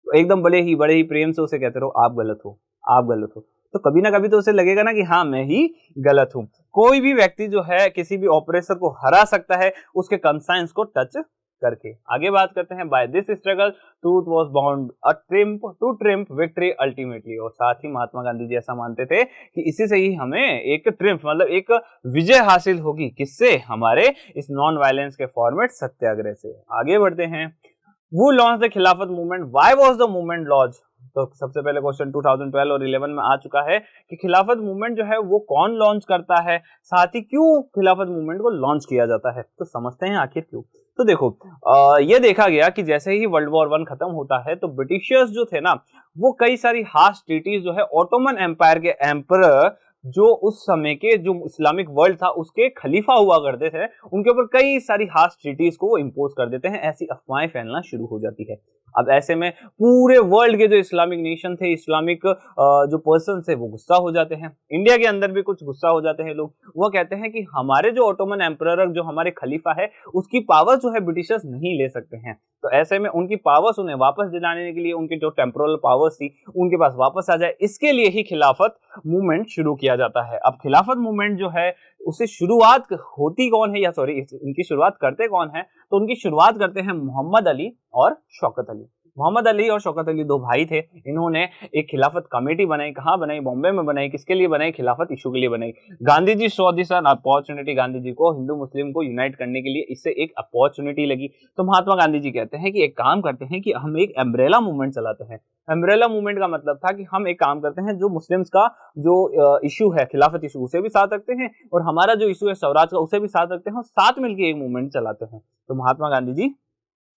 तो एकदम बड़े ही प्रेम से उसे कहते रहो आप गलत हो, आप गलत हो। तो कभी ना कभी तो उसे लगेगा ना कि हाँ मैं ही गलत हूं। कोई भी व्यक्ति जो है किसी भी ऑपरेसर को हरा सकता है उसके कंसाइंस को टच करके। आगे बात करते हैं, by this struggle truth was bound a triumph to triumph victory ultimately. और साथ ही महात्मा गांधी जी ऐसा मानते थे कि इसी से ही हमें एक ट्रिम्प मतलब एक विजय हासिल होगी, किससे, हमारे इस नॉन वायलेंस के फॉर्मेट सत्याग्रह से। आगे बढ़ते हैं, Who launched the खिलाफत movement, why was the movement launched? तो सबसे पहले क्वेश्चन 2012 और 11 में आ चुका है कि खिलाफत मूवमेंट जो है वो कौन लॉन्च करता है, साथ ही क्यों खिलाफत मूवमेंट को लॉन्च किया जाता है। तो समझते हैं आखिर क्यों। तो देखो ये देखा गया कि जैसे ही वर्ल्ड वॉर 1 खत्म होता है तो ब्रिटिशर्स जो थे ना वो कई सारी हार्श ट्रीटीज जो है ऑटोमन एम्पायर के एम्परर जो उस समय के जो इस्लामिक वर्ल्ड था उसके खलीफा हुआ करते थे, उनके ऊपर कई सारी हार्श ट्रीटीज को वो इंपोज कर देते हैं। ऐसी अफवाहें फैलना शुरू हो जाती है। अब ऐसे में पूरे वर्ल्ड के जो इस्लामिक नेशन थे, इस्लामिक जो पर्सन थे वो गुस्सा हो जाते हैं। इंडिया के अंदर भी कुछ गुस्सा हो जाते हैं लोग, वो कहते हैं कि हमारे जो ऑटोमन एम्परर जो हमारे खलीफा है उसकी पावर जो है ब्रिटिशर्स नहीं ले सकते हैं। तो ऐसे में उनकी पावर्स उन्हें वापस दिलाने के लिए, उनकी जो टेम्पोरल पावर्स थी उनके पास वापस आ जाए, इसके लिए ही खिलाफत मूवमेंट शुरू किया जाता है। अब खिलाफत मूवमेंट जो है उसे शुरुआत होती कौन है, या सॉरी उनकी शुरुआत करते कौन है, तो उनकी शुरुआत करते हैं मोहम्मद अली और शौकत अली। मोहम्मद अली और शौकत अली दो भाई थे। इन्होंने एक खिलाफत कमेटी बनाई। कहाँ बनाई? बॉम्बे में बनाई। किसके लिए बनाई? खिलाफत इशू के लिए बनाई। Gandhi ji saw this an opportunity, Gandhi ji को हिंदू मुस्लिम को यूनाइट करने के लिए इससे एक अपॉर्चुनिटी लगी। तो महात्मा गांधी जी कहते हैं कि एक काम करते हैं कि हम एक एम्ब्रेला मूवमेंट चलाते हैं। एम्ब्रेला मूवमेंट का मतलब था कि हम एक काम करते हैं, जो मुस्लिम्स का जो इशू है खिलाफत इशू, उसे भी साथ रखते हैं, और हमारा जो इशू है स्वराज का, उसे भी साथ रखते हैं, और साथ मिलकर एक मूवमेंट चलाते हैं। तो महात्मा गांधी जी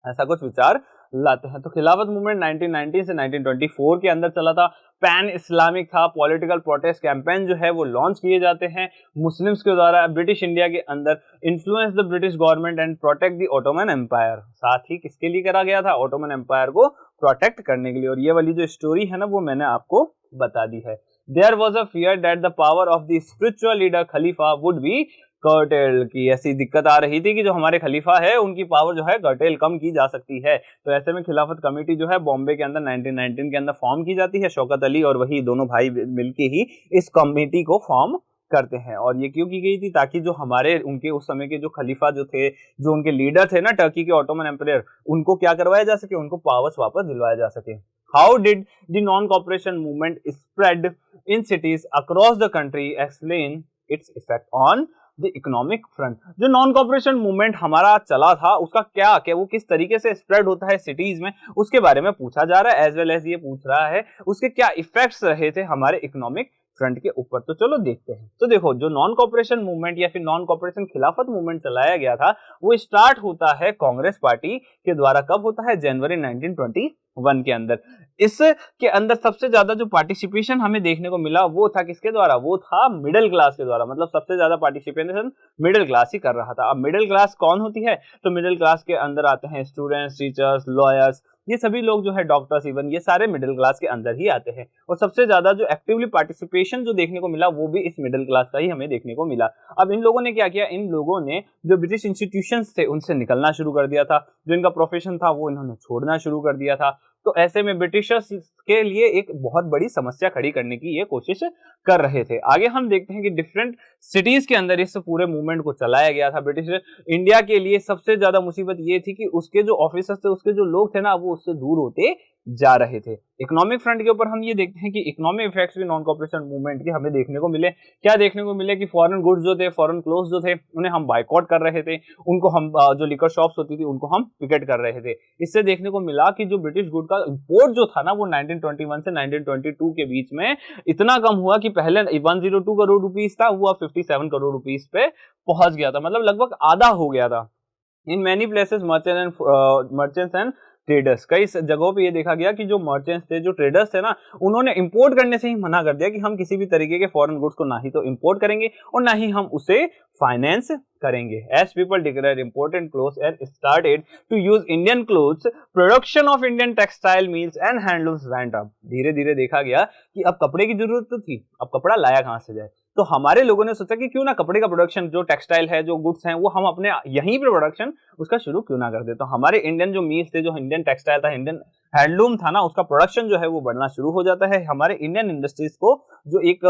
ऐसा कुछ विचार लाते हैं। तो खिलाफत मूवमेंट 1919 से 1924 के अंदर चला था। पैन इस्लामिक था। पॉलिटिकल प्रोटेस्ट कैंपेन जो है वो लॉन्च किए जाते हैं मुस्लिम्स के द्वारा ब्रिटिश इंडिया के अंदर। Influence the British government and protect the Ottoman empire. साथ ही किसके लिए करा गया था? ऑटोमन एम्पायर को प्रोटेक्ट करने के लिए। और ये वाली जो स्टोरी है ना, वो मैंने आपको बता दी है। There was a fear that the power of the spiritual leader Khalifa would be curtail की। ऐसी दिक्कत आ रही थी कि जो हमारे खलीफा है उनकी पावर जो है कर्टेल कम की जा सकती है। तो ऐसे में खिलाफत कमेटी जो है बॉम्बे के अंदर 1919 के अंदर फॉर्म की जाती है। शौकत अली और वही दोनों भाई मिलके ही इस कमेटी को फॉर्म करते हैं। और ये क्यों की गई थी? ताकि जो हमारे उनके उस समय के जो खलीफा जो थे, जो उनके लीडर थे ना टर्की के ऑटोमन एम्पायर, उनको क्या करवाया जा सके? उनको पावर्स वापस दिलवाया जा सके। How did the non cooperation movement spread in cities across the country? Explain its effect on the economic front. जो नॉन कॉपरेशन मूवमेंट हमारा चला था उसका क्या वो किस तरीके से स्प्रेड होता है सिटीज में, उसके बारे में पूछा जा रहा है। एज वेल एज ये पूछ रहा है उसके क्या इफेक्ट्स रहे थे हमारे इकोनॉमिक फ्रंट के ऊपर। तो चलो देखते हैं। तो देखो, जो नॉन कॉपरेशन मूवमेंट या फिर नॉन कॉपरेशन खिलाफत मूवमेंट चलाया गया था, वो स्टार्ट होता है कांग्रेस पार्टी के द्वारा। कब होता है? जनवरी 1921 के अंदर। इसके अंदर सबसे ज्यादा जो पार्टिसिपेशन हमें देखने को मिला वो था किसके द्वारा? वो था मिडिल क्लास के द्वारा। मतलब सबसे ज्यादा पार्टिसिपेशन मिडिल क्लास ही कर रहा था। अब मिडिल क्लास कौन होती है? तो मिडिल क्लास के अंदर आते हैं स्टूडेंट्स, टीचर्स, लॉयर्स, ये सभी लोग जो है, डॉक्टर्स, इवन ये सारे मिडिल क्लास के अंदर ही आते हैं। और सबसे ज्यादा जो एक्टिवली पार्टिसिपेशन जो देखने को मिला वो भी इस मिडिल क्लास का ही हमें देखने को मिला। अब इन लोगों ने क्या किया? इन लोगों ने जो ब्रिटिश इंस्टीट्यूशंस थे उनसे निकलना शुरू कर दिया था। जो इनका प्रोफेशन था वो इन्होंने छोड़ना शुरू कर दिया था। तो ऐसे में ब्रिटिशर्स के लिए एक बहुत बड़ी समस्या खड़ी करने की ये कोशिश कर रहे थे। आगे हम देखते हैं कि डिफरेंट सिटीज के अंदर इस पूरे मूवमेंट को चलाया गया था। ब्रिटिश इंडिया के लिए सबसे ज्यादा मुसीबत ये थी कि उसके जो ऑफिसर्स थे, उसके जो लोग थे ना, वो उससे दूर होते जा रहे थे। इकोनॉमिक फ्रंट के ऊपर हम ये देखते हैं कि इकोनॉमिक इफेक्ट्स भी नॉन कॉपरेशन मूवमेंट के हमें देखने को मिले। क्या देखने को मिले? कि फॉरेन गुड्स जो थे, फॉरेन क्लोथ्स जो थे, उन्हें हम बाइकआउट कर रहे थे। उनको हम जो लिकर शॉप्स होती थी उनको हम पिकेट कर रहे थे। इससे देखने को मिला कि जो ब्रिटिश गुड का इंपोर्ट जो था ना, वो 1921 से 1922 के बीच में इतना कम हुआ कि पहले 102 करोड़ रुपीस था, वो 57 करोड़ रुपीस पे पहुंच गया था। मतलब लगभग आधा हो गया था। In many places merchants and traders, कई जगहों पे ये देखा गया कि जो मर्चेंट्स थे, जो ट्रेडर्स थे ना, उन्होंने इंपोर्ट करने से ही मना कर दिया कि हम किसी भी तरीके के फॉरेन गुड्स को ना ही तो इंपोर्ट करेंगे और ना ही हम उसे फाइनेंस करेंगे। As people declare important clothes and started to use Indian clothes, production of Indian textile mills and handlooms went up. धीरे धीरे देखा गया कि अब कपड़े की जरूरत तो थी, अब कपड़ा लाया कहां से जाए। तो हमारे लोगों ने सोचा कि क्यों ना कपड़े का प्रोडक्शन, जो टेक्सटाइल है, जो गुड्स हैं, वो हम अपने यहीं पे प्रोडक्शन उसका शुरू क्यों ना कर दे। तो हमारे इंडियन जो मील्स थे, जो इंडियन टेक्सटाइल था, इंडियन हैंडलूम था ना, उसका प्रोडक्शन जो है वो बढ़ना शुरू हो जाता है। हमारे इंडियन इंडस्ट्रीज को जो एक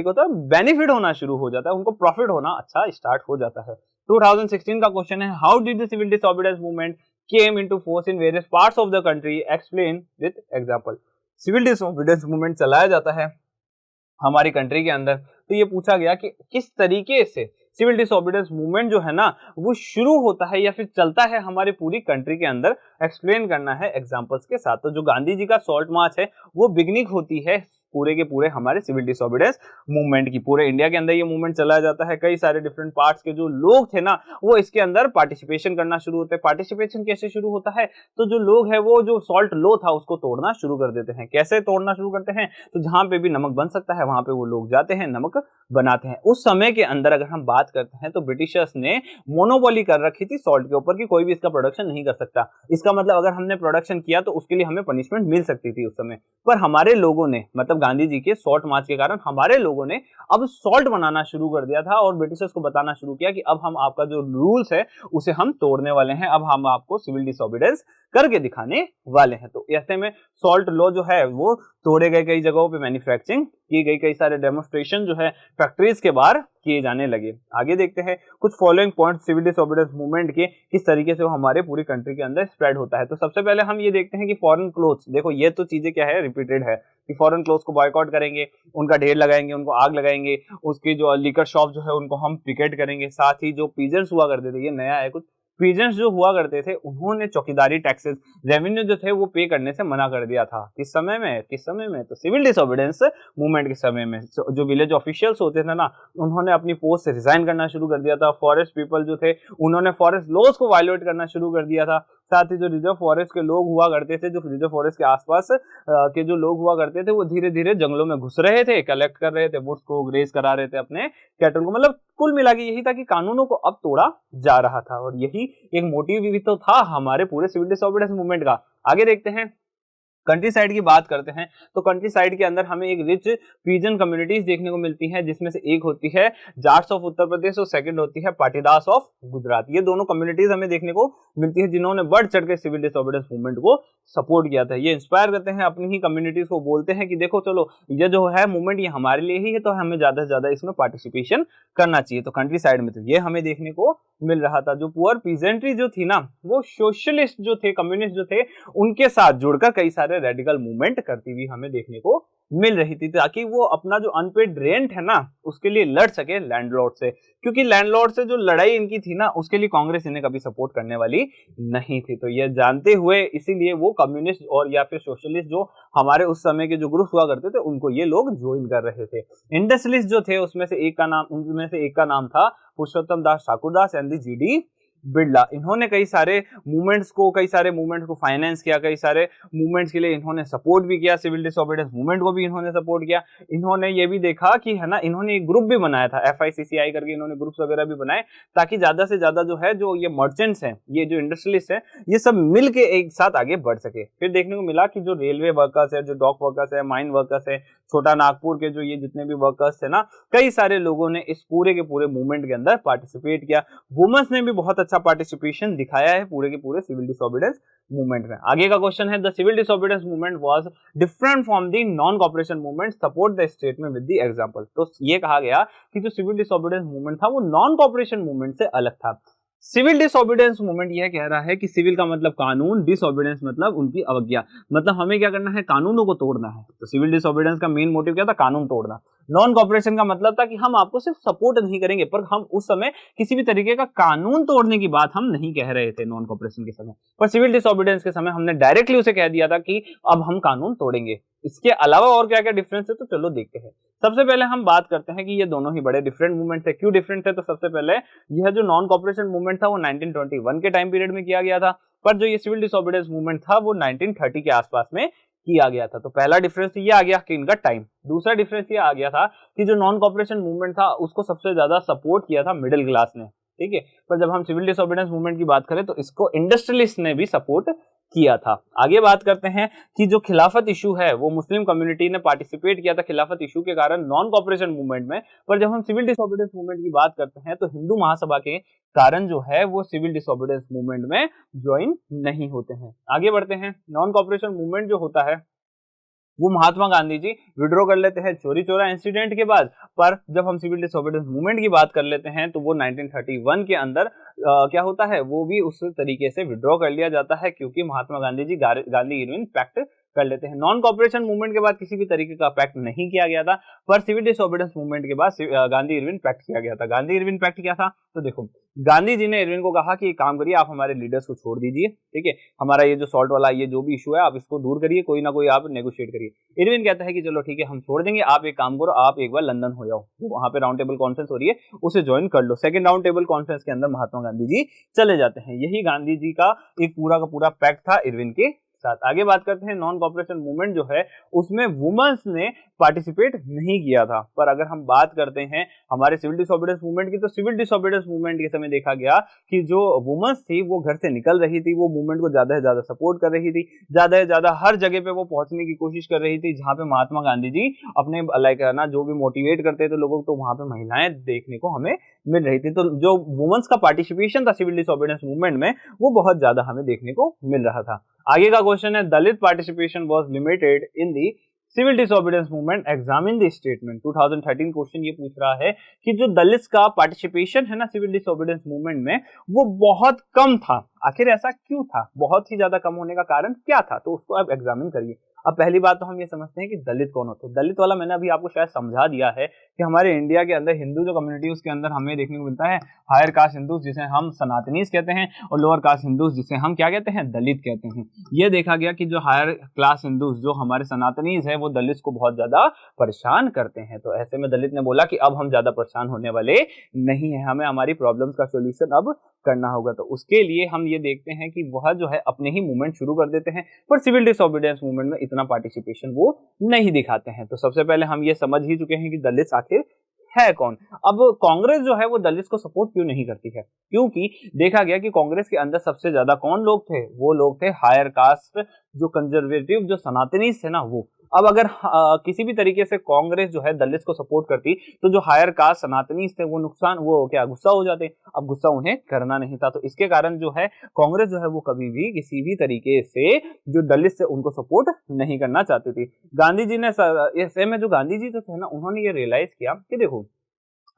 होता है बेनिफिट होना शुरू हो जाता है, उनको प्रॉफिट होना अच्छा स्टार्ट हो जाता है। 2016 का क्वेश्चन है, how did the civil disobedience movement came into force in various parts of the country, explain with example. Civil disobedience movement चलाया जाता है हमारी कंट्री के अंदर। तो ये पूछा गया कि किस तरीके से सिविल डिसोबीडियंस मूवमेंट जो है ना, वो शुरू होता है या फिर चलता है हमारी पूरी कंट्री के अंदर, एक्सप्लेन करना है एग्जांपल्स के साथ। तो जो गांधी जी का सॉल्ट मार्च है वो बिगनिंग होती है पूरे के पूरे हमारे सिविल डिसोबीडियंस मूवमेंट की। पूरे इंडिया के अंदर ये मूवमेंट चलाया जाता है। कई सारे डिफरेंट पार्ट्स के जो लोग थे ना, वो इसके अंदर पार्टिसिपेशन करना शुरू होते हैं। पार्टिसिपेशन कैसे शुरू होता है? तो जो लोग हैं वो जो सॉल्ट लो था उसको तोड़ना शुरू कर देते हैं। कैसे तोड़ना शुरू करते हैं? तो जहां पे भी नमक बन सकता है वहां पे वो लोग जाते हैं, नमक बनाते हैं। उस समय के अंदर अगर हम बात करते हैं तो ब्रिटिशर्स ने मोनोपोली कर रखी थी सॉल्ट के ऊपर कि कोई भी इसका प्रोडक्शन नहीं कर सकता। इसका मतलब अगर हमने प्रोडक्शन किया तो उसके लिए हमें पनिशमेंट मिल सकती थी उस समय। पर हमारे लोगों ने, मतलब गांधी जी के सॉल्ट मार्च के कारण हमारे लोगों ने अब सॉल्ट बनाना शुरू कर दिया था और ब्रिटिशर्स को बताना शुरू किया कि अब हम आपका जो रूल्स है उसे हम तोड़ने वाले हैं, अब हम आपको सिविल डिसोबीडियंस करके दिखाने वाले हैं। तो ऐसे में सॉल्ट लॉ जो है वो तोड़े गए, कई जगहों पे मैन्युफैक्चरिंग की गई, कई सारे डेमोन्स्ट्रेशन जो है फैक्ट्रीज के बाहर किए जाने लगे। आगे देखते हैं कुछ following point civil disobedience movement के किस तरीके से वो हमारे पूरी कंट्री के अंदर स्प्रेड होता है। तो सबसे पहले हम ये देखते हैं कि फॉरेन क्लोथ्स, देखो ये तो चीजें क्या है, रिपीटेड है कि फॉरेन क्लोथ्स को बॉयकॉट करेंगे, उनका ढेर लगाएंगे, उनको आग लगाएंगे, उसकी जो लिकर शॉप जो है उनको हम पिकेट करेंगे। साथ ही जो पीजेंट्स हुआ करते थे, ये नया है कुछ, पीजेंट्स जो हुआ करते थे उन्होंने चौकीदारी टैक्सेस, रेवेन्यू जो थे वो पे करने से मना कर दिया था। किस समय में तो सिविल डिसोबीडियंस मूवमेंट के समय में जो विलेज ऑफिशियल्स होते थे ना, उन्होंने अपनी पोस्ट से रिजाइन करना शुरू कर दिया था। फॉरेस्ट पीपल जो थे उन्होंने फॉरेस्ट लॉज को वायलेट करना शुरू कर दिया था। साथ ही जो रिजर्व फॉरेस्ट के लोग हुआ करते थे, जो रिजर्व फॉरेस्ट के आसपास के जो लोग हुआ करते थे, वो धीरे धीरे जंगलों में घुस रहे थे, कलेक्ट कर रहे थे, वुड्स को ग्रेज करा रहे थे अपने कैटल को। मतलब कुल मिला के यही था कि कानूनों को अब तोड़ा जा रहा था, और यही एक मोटिव भी तो था हमारे पूरे सिविल डिसोबीडियंस मूवमेंट का। आगे देखते हैं, कंट्री साइड की बात करते हैं तो कंट्री साइड के अंदर हमें एक रिच पीजन कम्युनिटीज देखने को मिलती हैं, जिसमें से एक होती है जाट्स ऑफ उत्तर प्रदेश और सेकंड होती है पाटीदास ऑफ गुजरात। ये दोनों कम्युनिटीज हमें देखने को मिलती है जिन्होंने बढ़ चढ़ के सिविल डिसोबीडियंस मूवमेंट को सपोर्ट किया था। ये इंस्पायर करते हैं अपनी ही कम्युनिटीज को, बोलते हैं कि देखो चलो ये जो है मूवमेंट ये हमारे लिए ही है, तो हमें ज्यादा से ज्यादा इसमें पार्टिसिपेशन करना चाहिए। तो कंट्री साइड में तो ये हमें देखने को मिल रहा था। जो पुअर पीजेंट्री जो थी ना, वो सोशलिस्ट जो थे, कम्युनिस्ट जो थे, उनके साथ जुड़कर कई सारे रेडिकल मूवमेंट करती हुई हमें देखने को मिल रही थी, ताकि वो अपना जो अनपेड रेंट है ना उसके लिए लड़ सके लैंडलॉर्ड से। क्योंकि लैंडलॉर्ड से जो लड़ाई इनकी थी ना, उसके लिए कांग्रेस इन्हें कभी सपोर्ट करने वाली नहीं थी। तो ये जानते हुए इसीलिए वो कम्युनिस्ट और या फिर सोशलिस्ट जो हमारे उस समय के जो ग्रुप हुआ करते थे, उनको ये लोग ज्वाइन कर रहे थे। इंडस्ट्रियलिस्ट जो थे उनमें से एक का नाम था पुरुषोत्तम दास ठाकुरदास एंड जी.डी. बिरला। इन्होंने कई सारे मूवमेंट्स को फाइनेंस किया, कई सारे मूवमेंट्स के लिए इन्होंने सपोर्ट भी किया, सिविल डिसोबीडियंस मूवमेंट को भी इन्होंने सपोर्ट किया। इन्होंने ये भी देखा कि है ना, इन्होंने एक ग्रुप भी बनाया था FICCI करके, इन्होंने ग्रुप्स वगैरह भी बनाए ताकि ज्यादा से ज्यादा जो है, जो ये मर्चेंट्स हैं, ये जो इंडस्ट्रियलिस्ट हैं, ये सब मिल के एक साथ आगे बढ़ सके। फिर देखने को मिला कि जो रेलवे वर्कर्स है, जो डॉक वर्कर्स है, माइन वर्कर्स है, छोटा नागपुर के जो ये जितने भी वर्कर्स थे ना, कई सारे लोगों ने इस पूरे के पूरे मूवमेंट के अंदर पार्टिसिपेट किया। वुमेन्स ने भी बहुत अच्छा पार्टिसिपेशन दिखाया है पूरे के पूरे सिविल डिसोबीडियंस मूवमेंट में। आगे का क्वेश्चन है, the civil disobedience movement was different from the non cooperation movement, support the statement with the example. तो ये कहा गया कि जो सिविल डिसोबीडियंस मूवमेंट था वो नॉन कोऑपरेशन मूवमेंट से अलग था। सिविल डिसोबीडियंस मूवमेंट यह कह रहा है कि सिविल का मतलब कानून, डिसोबीडियंस मतलब उनकी अवज्ञा, मतलब हमें क्या करना है, कानूनों को तोड़ना है। तो सिविल डिसोबीडियंस का मेन मोटिव क्या था, कानून तोड़ना। नॉन कोऑपरेशन का मतलब था कि हम आपको सिर्फ सपोर्ट नहीं करेंगे, पर हम उस समय किसी भी तरीके का कानून तोड़ने की बात हम नहीं कह रहे थे नॉन कोऑपरेशन के समय। पर सिविल डिसोबीडियंस के समय हमने डायरेक्टली उसे कह दिया था कि अब हम कानून तोड़ेंगे। इसके अलावा और क्या क्या डिफरेंस है, तो चलो देखते हैं। सबसे पहले हम बात करते हैं कि ये दोनों ही बड़े डिफरेंट मूवमेंट थे। क्यों डिफरेंट थे, तो सबसे पहले यह जो नॉन कोऑपरेशन मूवमेंट था वो 1921 के टाइम पीरियड में किया गया था, पर जो ये सिविल डिसोबीडियंस मूवमेंट था वो 1930 के आसपास में किया गया था। तो पहला डिफरेंस ये आ गया कि इनका टाइम। दूसरा डिफरेंस ये आ गया था कि जो नॉन कोऑपरेशन मूवमेंट था उसको सबसे ज्यादा सपोर्ट किया था मिडिल क्लास ने, ठीक है। पर जब हम सिविल डिसोबीडियंस मूवमेंट की बात करें तो इसको इंडस्ट्रियलिस्ट ने भी सपोर्ट किया था। आगे बात करते हैं कि जो खिलाफत इशू है वो मुस्लिम कम्युनिटी ने पार्टिसिपेट किया था खिलाफत इशू के कारण नॉन कोऑपरेशन मूवमेंट में। पर जब हम सिविल डिसोबीडियंस मूवमेंट की बात करते हैं तो हिंदू महासभा के कारण जो है वो सिविल डिसोबीडियंस मूवमेंट में ज्वाइन नहीं होते हैं। आगे बढ़ते हैं, नॉन कोऑपरेशन मूवमेंट जो होता है वो महात्मा गांधी जी विड्रॉ कर लेते हैं चोरी चोरा इंसिडेंट के बाद। पर जब हम सिविल डिसोबीडियंस मूवमेंट की बात कर लेते हैं तो वो 1931 के अंदर क्या होता है, वो भी उस तरीके से विड्रॉ कर लिया जाता है, क्योंकि महात्मा गांधी जी गांधी इरविन पैक्ट कर लेते हैं। नॉन कोऑपरेशन मूवमेंट के बाद किसी भी तरीके का पैक्ट नहीं किया गया था, पर सिविल डिसोबीडियंस मूवमेंट के बाद गांधी इरविन पैक्ट किया गया था। गांधी इरविन पैक्ट क्या था, तो देखो गांधी जी ने इरविन को कहा कि एक काम करिए, आप हमारे लीडर्स को छोड़ दीजिए, ठीक है, हमारा ये जो सॉल्ट वाला ये जो भी इशू है आप इसको दूर करिए, कोई ना कोई आप नेगोशिएट करिए। इरविन कहता है कि चलो ठीक है हम छोड़ देंगे, आप एक काम करो, आप एक बार लंदन हो जाओ, वहां पे राउंड टेबल कॉन्फ्रेंस हो रही है उसे ज्वाइन कर लो। सेकंड राउंड टेबल कॉन्फ्रेंस के अंदर महात्मा गांधी जी चले जाते हैं। यही गांधी जी का एक पूरा का पूरा पैक्ट था इरविन के साथ। आगे बात करते हैं, नॉन कोऑपरेशन मूवमेंट जो है उसमें वुमेन्स ने पार्टिसिपेट नहीं किया था। पर अगर हम बात करते हैं हमारे सिविल डिसोबीडियंस मूवमेंट की, तो सिविल डिसोबीडियंस मूवमेंट के समय देखा गया कि जो वुमेन्स थी वो घर से निकल रही थी, वो मूवमेंट को ज्यादा से ज्यादा सपोर्ट कर रही थी, ज्यादा से ज्यादा हर जगह पे वो पहुंचने की कोशिश कर रही थी जहां पे महात्मा गांधी जी अपने लाइक ना जो भी मोटिवेट करते थे लोगों को, तो वहां पे महिलाएं देखने को हमें मिल रही थी। तो जो वुमेन्स का पार्टिसिपेशन था सिविल डिसोबीडियंस मूवमेंट में वो बहुत ज्यादा हमें देखने को मिल रहा था। आगे का क्वेश्चन है Dalit participation was limited in the civil disobedience movement, examine the statement. 2013 question ये पूछ रहा है कि जो दलित का पार्टिसिपेशन है ना सिविल डिसोबीडियंस मूवमेंट में, वो बहुत कम था। आखिर ऐसा क्यों था, बहुत ही ज्यादा कम होने का कारण क्या था, तो उसको आप एग्जामिन करिए। अब पहली बात तो हम ये समझते हैं कि दलित कौन होते हैं। दलित वाला मैंने अभी आपको शायद समझा दिया है कि हमारे इंडिया के अंदर हिंदू जो कम्युनिटी है उसके अंदर हमें देखने को मिलता है हायर कास्ट हिंदूज जिसे हम सनातनीज कहते हैं, और लोअर कास्ट हिंदूज जिसे हम क्या कहते हैं, दलित कहते हैं। ये देखा गया कि जो हायर क्लास हिंदूज जो हमारे सनातनीज है वो दलित को बहुत ज्यादा परेशान करते हैं। तो ऐसे में दलित ने बोला कि अब हम ज्यादा परेशान होने वाले नहीं है, हमें हमारी प्रॉब्लम्स का सोल्यूशन अब करना होगा। तो उसके लिए हम ये देखते हैं कि वह जो है अपने ही मूवमेंट शुरू कर देते हैं, पर सिविल डिसोबीडियंस मूवमेंट में इतना पार्टिसिपेशन वो नहीं दिखाते हैं। तो सबसे पहले हम ये समझ ही चुके हैं कि दलित आखिर है कौन। अब कांग्रेस जो है वो दलित को सपोर्ट क्यों नहीं करती है, क्योंकि देखा गया कि कांग्रेस के अंदर सबसे ज्यादा कौन लोग थे, वो लोग थे हायर कास्ट जो कंजर्वेटिव जो सनातनी थे ना वो। अब अगर किसी भी तरीके से कांग्रेस जो है दलित को सपोर्ट करती तो जो हायर कास्ट सनातनी थे वो गुस्सा हो जाते। अब गुस्सा उन्हें करना नहीं था, तो इसके कारण जो है कांग्रेस जो है वो कभी भी किसी भी तरीके से जो दलित से उनको सपोर्ट नहीं करना चाहती थी। गांधी जी ने ऐसे में जो गांधी जी जो थे ना उन्होंने ये रियलाइज किया कि देखो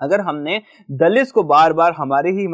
अगर हमने दलित को बार बार हमारी ही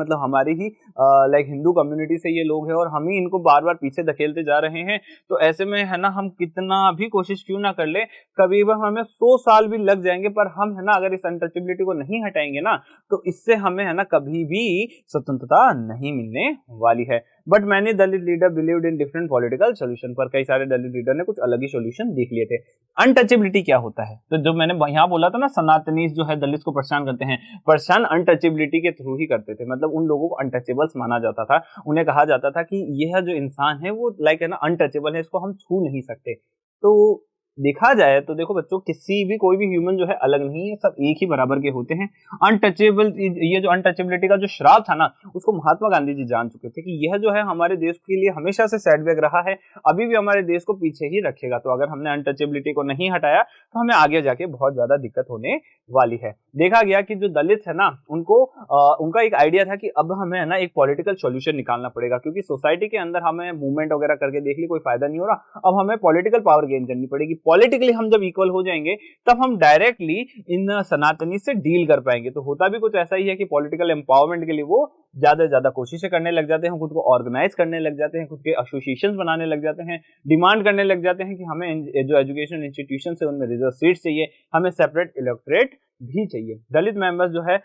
लाइक हिंदू कम्युनिटी से ये लोग हैं और हम ही इनको बार बार पीछे धकेलते जा रहे हैं, तो ऐसे में है ना हम कितना भी कोशिश क्यों ना कर ले, कभी भी हमें 100 साल भी लग जाएंगे, पर हम है ना अगर इस अनटचेबिलिटी को नहीं हटाएंगे ना तो इससे हमें है ना कभी भी स्वतंत्रता नहीं मिलने वाली है। But many Dalit leader believed in different political solution, पर कई सारे दलित लीडर ने कुछ अलग ही सोल्यूशन देख लिए थे। अनटचेबिलिटी क्या होता है, तो जो मैंने यहाँ बोला था ना सनातनीज जो है दलित को परेशान करते हैं, परेशान अनटचेबिलिटी के थ्रू ही करते थे। मतलब उन लोगों को अनटचेबल्स माना जाता था, उन्हें कहा जाता था कि यह जो इंसान है वो लाइक है ना अनटचेबल है, इसको हम छू नहीं सकते। तो देखा जाए तो देखो बच्चों, कोई भी ह्यूमन जो है अलग नहीं है, सब एक ही बराबर के होते हैं। अनटचेबल, ये जो अनटचेबिलिटी का जो श्राप था ना उसको महात्मा गांधी जी जान चुके थे कि यह जो है हमारे देश के लिए हमेशा से सेटबैक रहा है, अभी भी हमारे देश को पीछे ही रखेगा। तो अगर हमने अनटचेबिलिटी को नहीं हटाया तो हमें आगे जाके बहुत ज्यादा दिक्कत होने वाली है। देखा गया कि जो दलित है ना उनका एक आइडिया था कि अब हमें है ना एक पॉलिटिकल सॉल्यूशन निकालना पड़ेगा, क्योंकि सोसाइटी के अंदर हमें मूवमेंट वगैरह करके देख ली कोई फायदा नहीं हो रहा, अब हमें पॉलिटिकल पावर गेन करनी पड़ेगी। पॉलिटिकली हम जब इक्वल हो जाएंगे तब हम डायरेक्टली इन सनातनी से डील कर पाएंगे। तो होता भी कुछ ऐसा ही है कि पॉलिटिकल एम्पावरमेंट के लिए वो ज्यादा से ज्यादा कोशिशें करने लग जाते हैं, खुद को ऑर्गेनाइज करने लग जाते हैं, खुद के एसोसिएशंस बनाने लग जाते हैं, डिमांड करने लग जाते हैं कि हमें जो एजुकेशन इंस्टीट्यूशन है उनमें रिजर्व सीट चाहिए, हमें सेपरेट इलेक्टोरेट भी चाहिए। दलित मेंबर्स जो है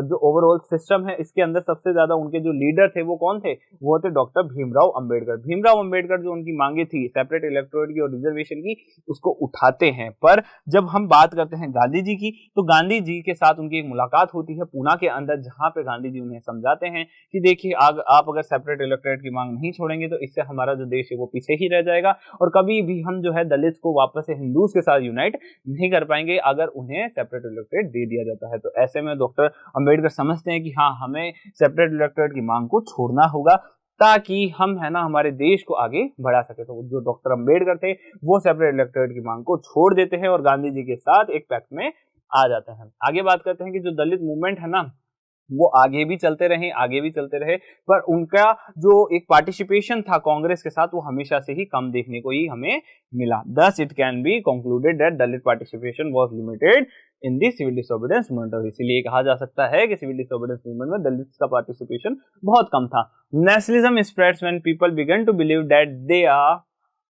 जो ओवरऑल सिस्टम है इसके अंदर सबसे ज्यादा उनके जो लीडर थे वो कौन थे, वो थे डॉक्टर भीमराव अंबेडकर। भीमराव अंबेडकर जो उनकी मांगे थी सेपरेट इलेक्टोरेट की और रिजर्वेशन की उसको उठाते हैं। पर जब हम बात करते हैं गांधी जी की, तो गांधी जी के साथ उनकी एक मुलाकात होती है पूना के अंदर, जहां पे गांधी जी उन्हें समझाते हैं कि देखिए आप अगर सेपरेट इलेक्टोरेट की मांग नहीं छोड़ेंगे तो इससे हमारा जो देश है वो पीछे ही रह जाएगा, और कभी भी हम जो है दलित को वापस से हिंदूज के साथ यूनाइट नहीं कर पाएंगे अगर उन्हें सेपरेट इलेक्टोरेट दे दिया जाता है। तो ऐसे में डॉक्टर अंबेडकर समझते हैं कि हाँ, हमें सेपरेट इलेक्टोरेट की मांग को छोड़ना होगा ताकि हम है ना हमारे देश को आगे बढ़ा सके। तो जो डॉक्टर अंबेडकर थे वो सेपरेट इलेक्टोरेट की मांग को छोड़ देते हैं और गांधी जी के साथ एक पैक्ट में आ जाते हैं। आगे बात करते हैं कि जो दलित मूवमेंट है ना वो आगे भी चलते रहे, पर उनका जो एक पार्टिसिपेशन था कांग्रेस के साथ वो हमेशा से ही कम देखने को ही हमें मिला। Thus it can be concluded that Dalit participation was limited in the civil disobedience movement। इसीलिए कहा जा सकता है कि सिविल डिसोबीडियंस मूवमेंट में दलित का पार्टिसिपेशन बहुत कम था। Nationalism spreads when people began to believe that they are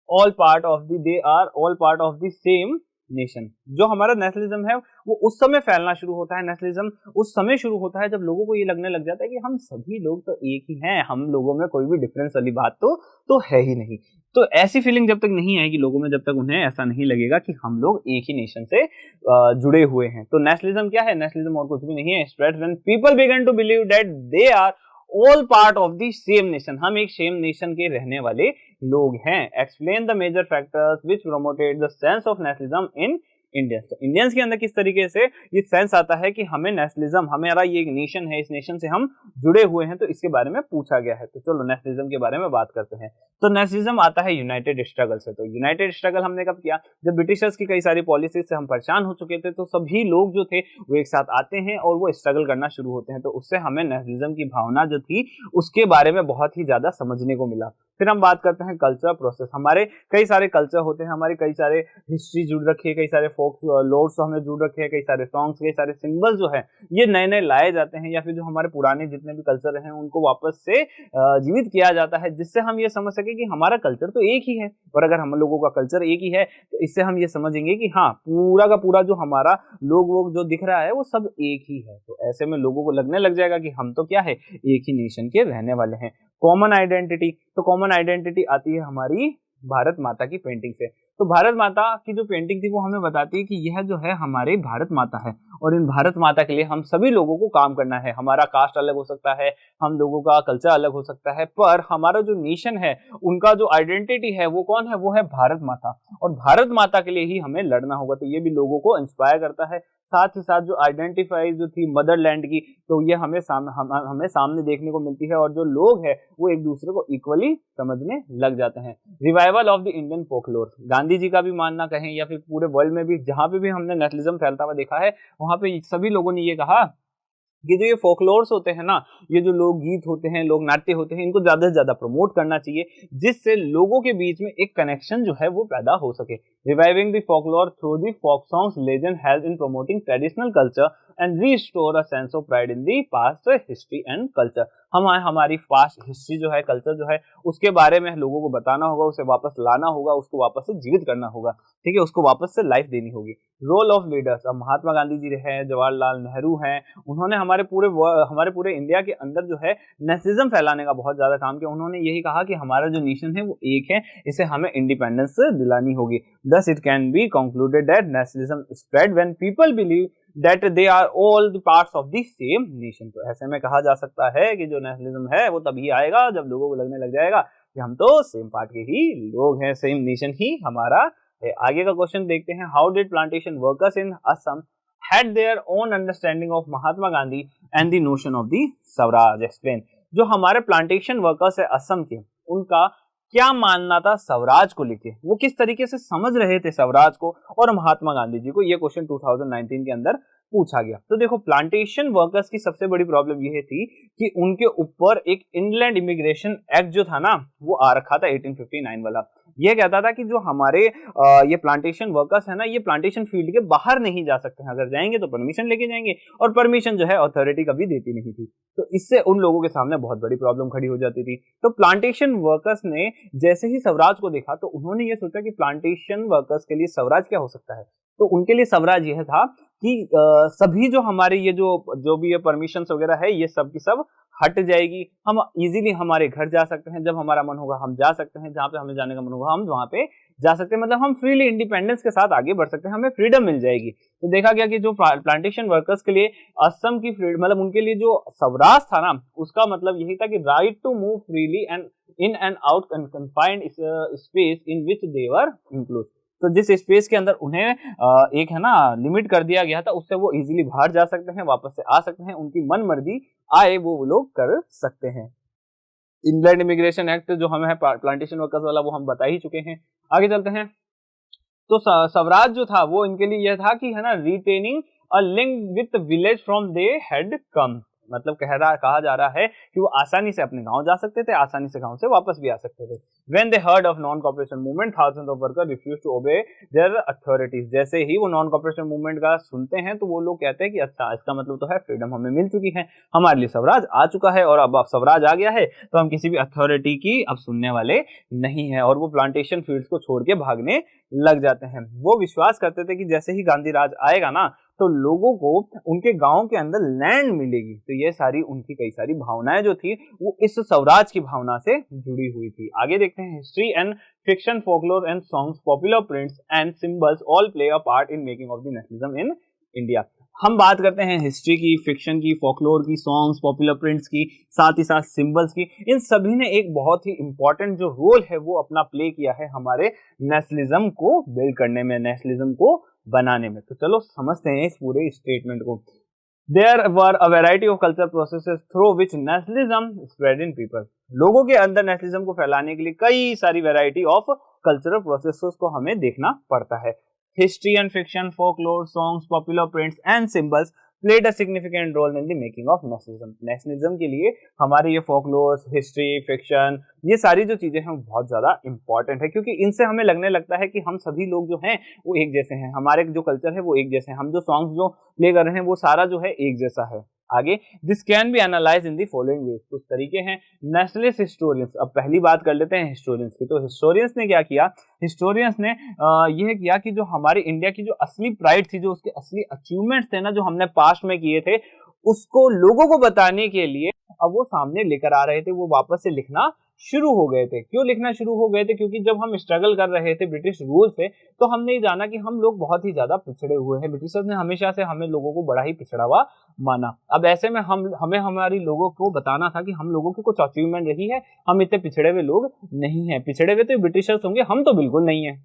all part of the same nation. जो हमारा नेशनलिज्म है वो उस समय फैलना शुरू होता है, नेशनलिज्म उस समय शुरू होता है जब लोगों को ये लगने लग जाता है कि हम सभी लोग तो एक ही हैं, हम लोगों में कोई भी डिफरेंस वाली बात तो है ही नहीं। तो ऐसी फीलिंग जब तक नहीं आएगी लोगों में, जब तक उन्हें ऐसा नहीं लगेगा कि हम लोग एक ही नेशन से जुड़े हुए हैं। तो नेशनलिज्म क्या है, नेशनलिज्म और कुछ भी नहीं है, spreads when people begin to believe that they are all part of the same nation, हम एक सेम नेशन के रहने वाले लोग हैं। Explain the major factors which promoted the sense of nationalism in Indians. तो इंडियंस के अंदर किस तरीके से ये सेंस आता है कि हमें नेशनलिज्म, हमारा ये एक नेशन है, इस नेशन से हम जुड़े हुए हैं, तो इसके बारे में पूछा गया है। तो चलो नेशनलिज्म के बारे में बात करते हैं। तो नेशनलिज्म आता है यूनाइटेड स्ट्रगल से। तो यूनाइटेड स्ट्रगल हमने कब किया, जब ब्रिटिशर्स की कई सारी पॉलिसीज से हम परेशान हो चुके थे, तो सभी लोग जो थे वो एक साथ आते हैं और वो स्ट्रगल करना शुरू होते हैं। तो उससे हमें नेशनलिज्म की भावना जो थी उसके बारे में बहुत ही ज्यादा समझने को मिला। फिर हम बात करते हैं कल्चर प्रोसेस। हमारे कई सारे कल्चर होते हैं, हमारी कई सारे हिस्ट्री जुड़ रखी है, कई सारे फोक लोर्स हमें जुड़ रखे हैं, कई सारे सॉन्ग्स, कई सारे सिंबल्स जो है ये नए नए लाए जाते हैं, या फिर जो हमारे पुराने जितने भी कल्चर हैं उनको वापस से जीवित किया जाता है, जिससे हम ये समझ सके कि हमारा कल्चर तो एक ही है। और अगर हम लोगों का कल्चर एक ही है तो इससे हम ये समझेंगे कि हाँ, पूरा का पूरा जो हमारा लोग वोग जो दिख रहा है वो सब एक ही है। तो ऐसे में लोगों को लगने लग जाएगा कि हम तो क्या है, एक ही नेशन के रहने वाले हैं। कॉमन आइडेंटिटी, तो कॉमन आइडेंटिटी आती है हमारी भारत माता की पेंटिंग से। तो भारत माता की जो पेंटिंग थी वो हमें बताती है कि यह जो है हमारी भारत माता है, और इन भारत माता के लिए हम सभी लोगों को काम करना है। हमारा कास्ट अलग हो सकता है, हम लोगों का कल्चर अलग हो सकता है, पर हमारा जो नेशन है उनका जो आइडेंटिटी है वो कौन है, वो है भारत माता। और भारत माता के लिए ही हमें लड़ना होगा। तो ये भी लोगों को इंस्पायर करता है। साथ ही साथ जो आइडेंटिफाई जो थी मदरलैंड की, तो ये हमें सामने देखने को मिलती है, और जो लोग हैं वो एक दूसरे को इक्वली समझने लग जाते हैं। Revival of the Indian folklore, Gandhi ji का भी मानना कहें या फिर पूरे वर्ल्ड में भी जहां पे भी हमने नेशनलिज्म फैलता हुआ देखा है, वहां पे सभी लोगों ने ये कहा कि जो ये फोकलोर्स होते हैं ना, ये जो लोक गीत होते हैं, लोक नाट्य होते हैं, इनको ज्यादा से ज्यादा प्रमोट करना चाहिए, जिससे लोगों के बीच में एक कनेक्शन जो है वो पैदा हो सके। Reviving the folklore through the folk songs legend help in promoting traditional culture and restore a sense of pride in the past history and culture. हमारी पास्ट हिस्ट्री जो है, कल्चर जो है, उसके बारे में लोगों को बताना होगा, उसे वापस लाना होगा, उसको वापस से जीवित करना होगा, ठीक है, उसको वापस से लाइफ देनी होगी। रोल ऑफ लीडर्स, अब महात्मा गांधी जी हैं, जवाहरलाल नेहरू हैं, उन्होंने हमारे पूरे इंडिया के अंदर जो है नेशनलिज्म फैलाने का बहुत ज्यादा काम किया। उन्होंने यही कहा कि हमारा जो नेशन है वो एक है, इसे हमें इंडिपेंडेंस दिलानी होगी। Thus it can be concluded that nationalism spread when people believe that they are all the parts of the same nation। तो ऐसे में कहा जा सकता है कि जो नेशनलिज्म है वो तभी आएगा जब लोगों को लगने लग जाएगा कि हम तो सेम पार्ट के ही लोग हैं, सेम नेशन ही हमारा है। आगे का क्वेश्चन देखते हैं। How did plantation workers in Assam had their own understanding of Mahatma Gandhi and the notion of the Swaraj? Explain. जो हमारे प्लांटेशन वर्कर्स है असम के, उनका क्या मानना था स्वराज को लेके, वो किस तरीके से समझ रहे थे स्वराज को और महात्मा गांधी जी को, ये क्वेश्चन 2019 के अंदर पूछा गया। तो देखो, प्लांटेशन वर्कर्स की सबसे बड़ी प्रॉब्लम यह थी कि उनके ऊपर एक इनलैंड इमिग्रेशन एक्ट जो था ना वो आ रखा था 1859 वाला। यह कहता था कि जो हमारे ये प्लांटेशन वर्कर्स है ना, ये प्लांटेशन फील्ड के बाहर नहीं जा सकते हैं, अगर जाएंगे तो परमिशन लेके जाएंगे, और परमिशन जो है अथॉरिटी कभी देती नहीं थी। तो इससे उन लोगों के सामने बहुत बड़ी प्रॉब्लम खड़ी हो जाती थी। तो प्लांटेशन वर्कर्स ने जैसे ही स्वराज को देखा तो उन्होंने ये सोचा कि प्लांटेशन वर्कर्स के लिए स्वराज क्या हो सकता है। तो उनके लिए स्वराज यह था कि सभी जो हमारे ये जो भी ये परमिशन वगैरह है ये सब की सब हट जाएगी, हम इजीली हमारे घर जा सकते हैं, जब हमारा मन होगा हम जा सकते हैं, जहाँ पे हमें जाने का मन होगा हम वहाँ पे जा सकते हैं, मतलब हम फ्रीली इंडिपेंडेंस के साथ आगे बढ़ सकते हैं, हमें फ्रीडम मिल जाएगी। तो देखा गया कि जो प्लांटेशन वर्कर्स के लिए असम की फ्रीडम, मतलब उनके लिए जो स्वराज था ना, उसका मतलब यही था कि right to move freely and in and out confined space in which they were include. तो जिस स्पेस के अंदर उन्हें एक है ना लिमिट कर दिया गया था, उससे वो इजीली बाहर जा सकते हैं, वापस से आ सकते हैं, उनकी मन मर्जी आए वो लोग कर सकते हैं। इंग्लैंड इमिग्रेशन एक्ट जो हमें है प्लांटेशन वर्कर्स वाला वो हम बता ही चुके हैं। आगे चलते हैं। तो स्वराज जो था वो इनके लिए यह था कि है ना retaining a link with village from they had come, मतलब कहा जा रहा है कि वो आसानी से अपने गांव जा सकते थे, आसानी से गांव से वापस भी आ सकते थे। When they heard of non-cooperation movement, thousands of workers refused to obey their authorities। जैसे ही वो नॉन कॉपरेशन मूवमेंट का सुनते हैं तो वो लोग कहते हैं कि अच्छा, इसका मतलब तो है फ्रीडम हमें मिल चुकी है, हमारे लिए स्वराज आ चुका है, और अब स्वराज आ गया है तो हम किसी भी अथॉरिटी की अब सुनने वाले नहीं है, और वो प्लांटेशन फील्ड्स को छोड़ के भागने लग जाते हैं। वो विश्वास करते थे कि जैसे ही गांधी राज आएगा ना तो लोगों को उनके गांव के अंदर लैंड मिलेगी। तो ये सारी उनकी कई सारी भावनाएं जो थी वो इस स्वराज की भावना से जुड़ी हुई थी। आगे देखते हैं। History and fiction, folklore and songs, popular prints and symbols all play a part in making of the nationalism in India. हम बात करते हैं हिस्ट्री की, फिक्शन की, फोकलोर की, सॉन्ग्स, पॉपुलर प्रिंट्स की, साथ ही साथ सिंबल्स की। इन सभी ने एक बहुत ही इंपॉर्टेंट जो रोल है वो अपना प्ले किया है हमारे नेशनलिज्म को बिल्ड करने में, नेशनलिज्म को बनाने में। तो चलो समझते हैं इस पूरे स्टेटमेंट को। There were a variety of cultural processes through which nationalism spread in people। लोगों के अंदर नेशनलिज्म को फैलाने के लिए कई सारी वैरायटी ऑफ कल्चरल प्रोसेसेस को हमें देखना पड़ता है। History and fiction, folklore, songs, popular prints and symbols played a significant role in the making of nationalism. Nationalism के लिए हमारे ये फोकलोर, हिस्ट्री, फिक्शन, ये सारी जो चीजें हैं बहुत ज्यादा इंपॉर्टेंट है, क्योंकि इनसे हमें लगने लगता है कि हम सभी लोग जो हैं वो एक जैसे हैं, हमारे जो कल्चर है वो एक जैसे हैं, हम जो सॉन्ग्स जो प्ले कर रहे हैं वो सारा जो है एक जैसा है। आगे, this can be analyse in the following veg. कुछ तरीके हैं। नेशनलिस्ट हिस्टोरियंस, अब पहली बात कर लेते हैं हिस्टोरियंस की। तो हिस्टोरियंस ने क्या किया, हिस्टोरियंस ने यह किया कि जो हमारी इंडिया की जो असली प्राइड थी, जो उसके असली अचीवमेंट्स थे ना, जो हमने पास्ट में किए थे, उसको लोगों को बताने के लिए अब वो सामने लेकर आ रहे थे, वो वापस से लिखना शुरू हो गए थे। क्यों लिखना शुरू हो गए थे? क्योंकि जब हम स्ट्रगल कर रहे थे ब्रिटिश रूल से, तो हमने ये जाना कि हम लोग बहुत ही ज्यादा पिछड़े हुए हैं। ब्रिटिशर्स ने हमेशा से हमें लोगों को बड़ा ही पिछड़ा हुआ माना। अब ऐसे में हमें हमारी लोगों को बताना था कि हम लोगों की कुछ अचीवमेंट रही है, हम इतने पिछड़े हुए लोग नहीं हैं। पिछड़े हुए तो ब्रिटिशर्स होंगे, हम तो बिल्कुल नहीं है।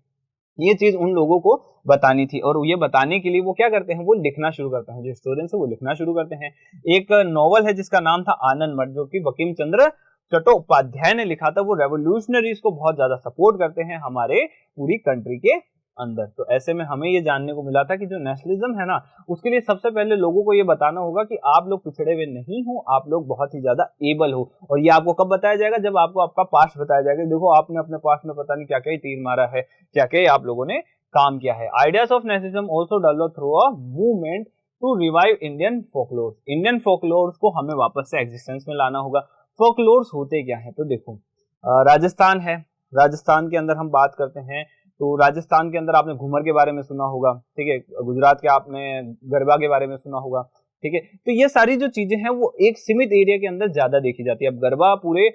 ये चीज उन लोगों को बतानी थी, और ये बताने के लिए वो क्या करते हैं, वो लिखना शुरू करते हैं। जो स्टूडेंट्स है वो लिखना शुरू करते हैं। एक नॉवल है जिसका नाम था आनंद मठ, जो कि बंकिम चंद्र चट्टोपाध्याय ने लिखा था। वो रेवोल्यूशनरीज को बहुत ज्यादा सपोर्ट करते हैं हमारे पूरी कंट्री के अंदर। तो ऐसे में हमें ये जानने को मिला था कि जो नेशनलिज्म है ना, उसके लिए सबसे पहले लोगों को ये बताना होगा कि आप लोग पिछड़े हुए नहीं हो, आप लोग बहुत ही ज्यादा एबल हो। और ये आपको कब बताया जाएगा? जब आपको आपका पास्ट बताया जाएगा। देखो, आपने अपने पास्ट में पता नहीं क्या क्या ही तीर मारा है, क्या क्या आप लोगों ने काम किया है। Ideas of nationalism also develop through a movement to revive Indian folklores. Indian folklores को हमें वापस से एग्जिस्टेंस में लाना होगा। फोकलोर्स होते क्या है? तो देखो, राजस्थान है, राजस्थान के अंदर हम बात करते हैं तो राजस्थान के अंदर आपने घूमर के बारे में सुना होगा, ठीक है। गुजरात के आपने गरबा के बारे में सुना होगा, ठीक है। तो ये सारी जो चीजें हैं वो एक सीमित एरिया के अंदर ज्यादा देखी जाती है। अब गरबा पूरे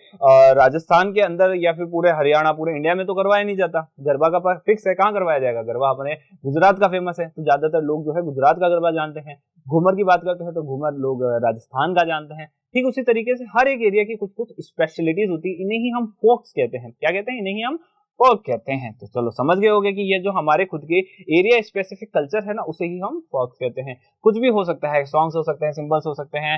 राजस्थान के अंदर या फिर पूरे हरियाणा, पूरे इंडिया में तो करवाया नहीं जाता। गरबा का फिक्स है, कहाँ करवाया जाएगा? गरबा अपने गुजरात का फेमस है, तो ज्यादातर लोग जो है गुजरात का गरबा जानते हैं। घूमर की बात करते हैं तो घूमर लोग राजस्थान का जानते हैं। ठीक उसी तरीके से हर एक एरिया की कुछ कुछ स्पेशलिटीज होती है, इन्हें ही हम फोक्स कहते हैं। क्या कहते हैं? इन्हें ही हम फोक कहते हैं। तो चलो समझ गए होंगे कि ये जो हमारे खुद के एरिया स्पेसिफिक कल्चर है ना, उसे ही हम फोक कहते हैं। कुछ भी हो सकता है, सॉन्ग्स हो सकते हैं, सिंबल्स हो सकते हैं,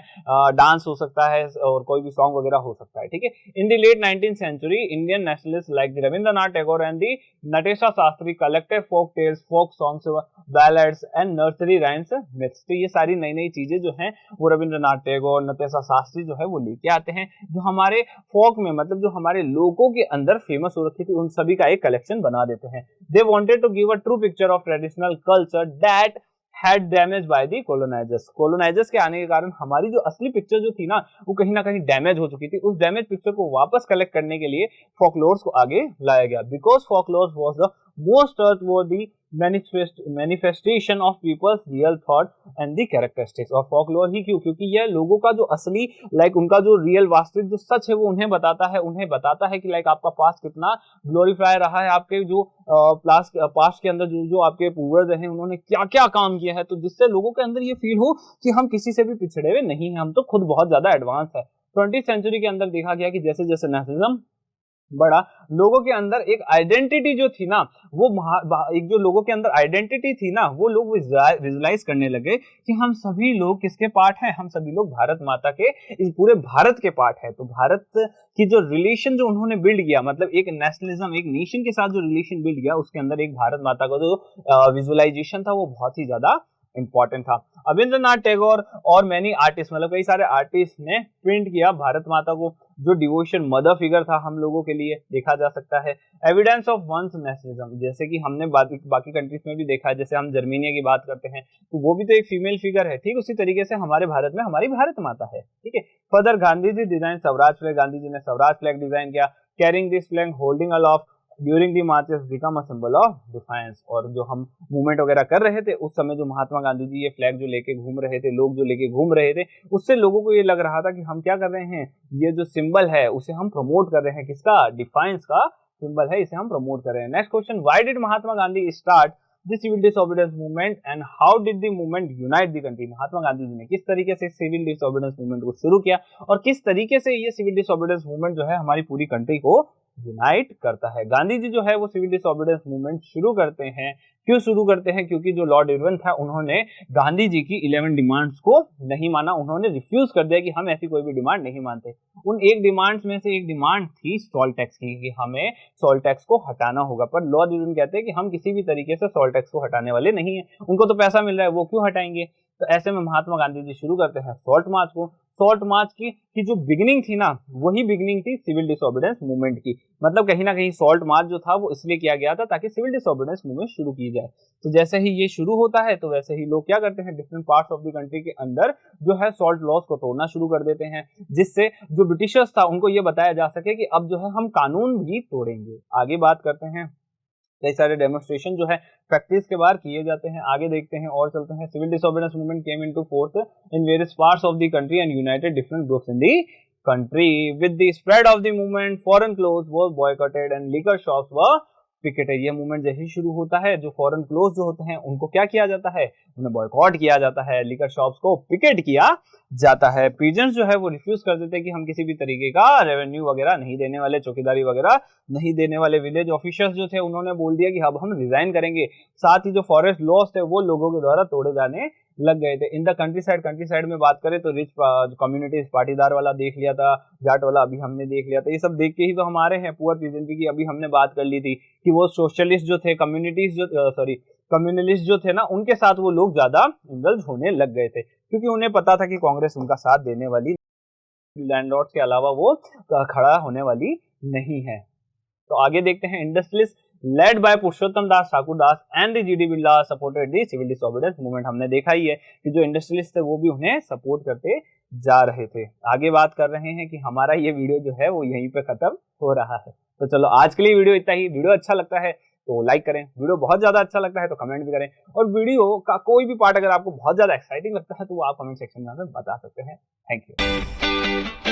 डांस हो सकता है, और कोई भी सॉन्ग वगैरह हो सकता है, ठीक है। In the late 19th century, Indian nationalist like Rabindranath Tagore and the Natesa Sastri collected folk tales, folk songs, ballads and nursery rhymes myths. तो ये सारी नई नई चीजें जो हैं वो रविंद्रनाथ टैगोर, नटेशा शास्त्री जो है वो लेके आते हैं, जो हमारे फोक में, मतलब जो हमारे लोगों के अंदर फेमस हो रखी थी, उन सभी का एक कलेक्शन बना देते हैं। They wanted to give a true picture of traditional culture that had damage by the colonisers. Colonisers के आने के कारण हमारी जो असली पिक्चर जो थी ना, वो कहीं ना कहीं डैमेज हो चुकी थी। उस डैमेज पिक्चर को वापस कलेक्ट करने के लिए फोकलोर्स को आगे लाया गया। Because folklores was the most trustworthy manifestation of people's real thought and the characteristics. और फोकलोर ही क्यों? क्योंकि यह लोगों का जो असली उनका जो रियल वास्तविक जो सच है वो उन्हें बताता है कि आपका पास्ट कितना ग्लोरीफाई रहा है, आपके जो पास्ट के अंदर जो आपके पूर्वज हैं उन्होंने क्या क्या काम किया है, तो जिससे लोगों के अंदर ये फील हो कि हम किसी से भी पिछड़े हुए नहीं हैं, हम तो खुद बहुत ज्यादा एडवांस है। 20th सेंचुरी के अंदर देखा गया कि जैसे जैसे नेशनलिज्म बड़ा, लोगों के अंदर एक आइडेंटिटी जो थी ना, वो एक जो लोगों के अंदर आइडेंटिटी थी ना, वो लोग विजुलाइज करने लगे कि हम सभी लोग किसके पार्ट हैं, हम सभी लोग भारत माता के, इस पूरे भारत के पार्ट है। तो भारत की जो रिलेशन जो उन्होंने बिल्ड किया, मतलब एक नेशनलिज्म, एक नेशन के साथ जो रिलेशन बिल्ड किया, उसके अंदर एक भारत माता का जो विजुअलाइजेशन था वो बहुत ही ज्यादा इंपॉर्टेंट था। रविंद्रनाथ टैगोर और मैनी आर्टिस्ट, मतलब कई सारे आर्टिस्ट ने प्रिंट किया भारत माता को, जो डिवोशन मदर फिगर था हम लोगों के लिए, देखा जा सकता है। एविडेंस ऑफ वंस नेशनलिज्म, जैसे कि हमने बाकी कंट्रीज में भी देखा है, जैसे हम जर्मनी की बात करते हैं तो वो भी तो एक फीमेल फिगर है, ठीक उसी तरीके से हमारे भारत में हमारी भारत माता है, ठीक है। Further Gandhi ji design Swaraj flag, Gandhi ji ने स्वराज फ्लैग डिजाइन किया। Carrying this flag holding aloft during the marches become a symbol of defiance. और जो हम मूवमेंट वगैरह कर रहे थे उस समय, जो महात्मा गांधी जी ये फ्लैग जो लेके घूम रहे थे, लोग जो लेके घूम रहे थे, उससे लोगों को ये लग रहा था कि हम क्या कर रहे हैं, ये जो सिंबल है उसे हम प्रमोट कर रहे हैं, किसका? डिफायंस का सिंबल है, इसे हम प्रमोट कर रहे हैं। Next question, why did Mahatma Gandhi start the civil disobedience movement and how did the movement unite the country. Mahatma Gandhi ji ने किस तरीके से सिविल डिसओबीडियंस मूवमेंट को शुरू किया और किस तरीके से ये सिविल डिसओबीडियंस मूवमेंट जो है हमारी पूरी कंट्री को यूनाइट करता है। गांधी जी जो है वो सिविल डिसओबीडियंस मूवमेंट शुरू करते हैं, क्यों शुरू करते हैं? क्योंकि जो लॉर्ड इरविन था, उन्होंने गांधी जी की 11 डिमांड्स को नहीं माना, उन्होंने रिफ्यूज कर दिया कि हम ऐसी कोई भी डिमांड नहीं मानते। उन एक डिमांड्स में से एक डिमांड थी सॉल्ट टैक्स की, कि हमें सॉल्ट टैक्स को हटाना होगा। पर लॉर्ड इरविन कहते हैं कि हम किसी भी तरीके से सॉल्ट टैक्स को हटाने वाले नहीं है, उनको तो पैसा मिल रहा है, वो क्यों हटाएंगे? तो ऐसे में महात्मा गांधी जी शुरू करते हैं सॉल्ट मार्च को। सॉल्ट मार्च की जो बिगिनिंग थी ना, वही बिगिनिंग थी सिविल डिसोबीडियंस मूवमेंट की। मतलब कहीं ना कहीं सॉल्ट मार्च जो था वो इसलिए किया गया था ताकि सिविल डिसोबीडियंस मूवमेंट शुरू की जाए। तो जैसे ही ये शुरू होता है तो वैसे ही लोग क्या करते हैं, different parts of the country के अंदर जो है सॉल्ट लॉज को तोड़ना शुरू कर देते हैं, जिससे जो ब्रिटिशर्स था उनको ये बताया जा सके कि अब जो है हम कानून भी तोड़ेंगे। आगे बात करते हैं, कई सारे डेमोन्स्ट्रेशन जो है फैक्ट्रीज के बाहर किए जाते हैं। आगे देखते हैं और चलते हैं। Civil disobedience movement came into force in various parts of the country and united different groups in the country. With the spread of the movement foreign clothes was boycotted and liquor shops were picketed. ये movement जैसे ही शुरू होता है, जो foreign clothes जो होते हैं उनको क्या किया जाता है, उन्हें बॉयकॉट किया जाता है, लिकर शॉप्स को पिकेट किया जाता है। पीजेंट्स जो है वो रिफ्यूज कर देते हैं कि हम किसी भी तरीके का रेवेन्यू वगैरह नहीं देने वाले, चौकीदारी वगैरह नहीं देने वाले। विलेज ऑफिसर्स जो थे उन्होंने बोल दिया कि अब हम रिजाइन करेंगे। साथ ही जो फॉरेस्ट लॉस थे वो लोगों के द्वारा तोड़े जाने लग गए थे। इन द कंट्री साइड में बात करें तो रिच कम्युनिटीज, पाटीदार वाला देख लिया था, जाट वाला अभी हमने देख लिया था। ये सब देख के ही तो हमारे हैं। पुअर पीजेंट्री की अभी हमने बात कर ली थी कि वो सोशलिस्ट जो थे, कम्युनलिस्ट जो थे ना, उनके साथ वो लोग ज्यादा इंडल्ज होने लग गए थे, क्योंकि उन्हें पता था कि कांग्रेस उनका साथ देने वाली, लैंडलॉर्ड्स के अलावा वो खड़ा होने वाली नहीं है। तो आगे देखते हैं। Industrialist led by Purushottam Das Thakur Das and GD. Birla supported the civil disobedience movement. हमने देखा ही है कि जो इंडस्ट्रियलिस्ट थे वो भी उन्हें सपोर्ट करते जा रहे थे। आगे बात कर रहे हैं कि हमारा ये वीडियो जो है वो यहीं पे खत्म हो रहा है। तो चलो आज के लिए वीडियो इतना ही। वीडियो अच्छा लगता है तो लाइक करें, वीडियो बहुत ज्यादा अच्छा लगता है तो कमेंट भी करें, और वीडियो का कोई भी पार्ट अगर आपको बहुत ज्यादा एक्साइटिंग लगता है तो वो आप कमेंट सेक्शन में हमें बता सकते हैं। Thank you.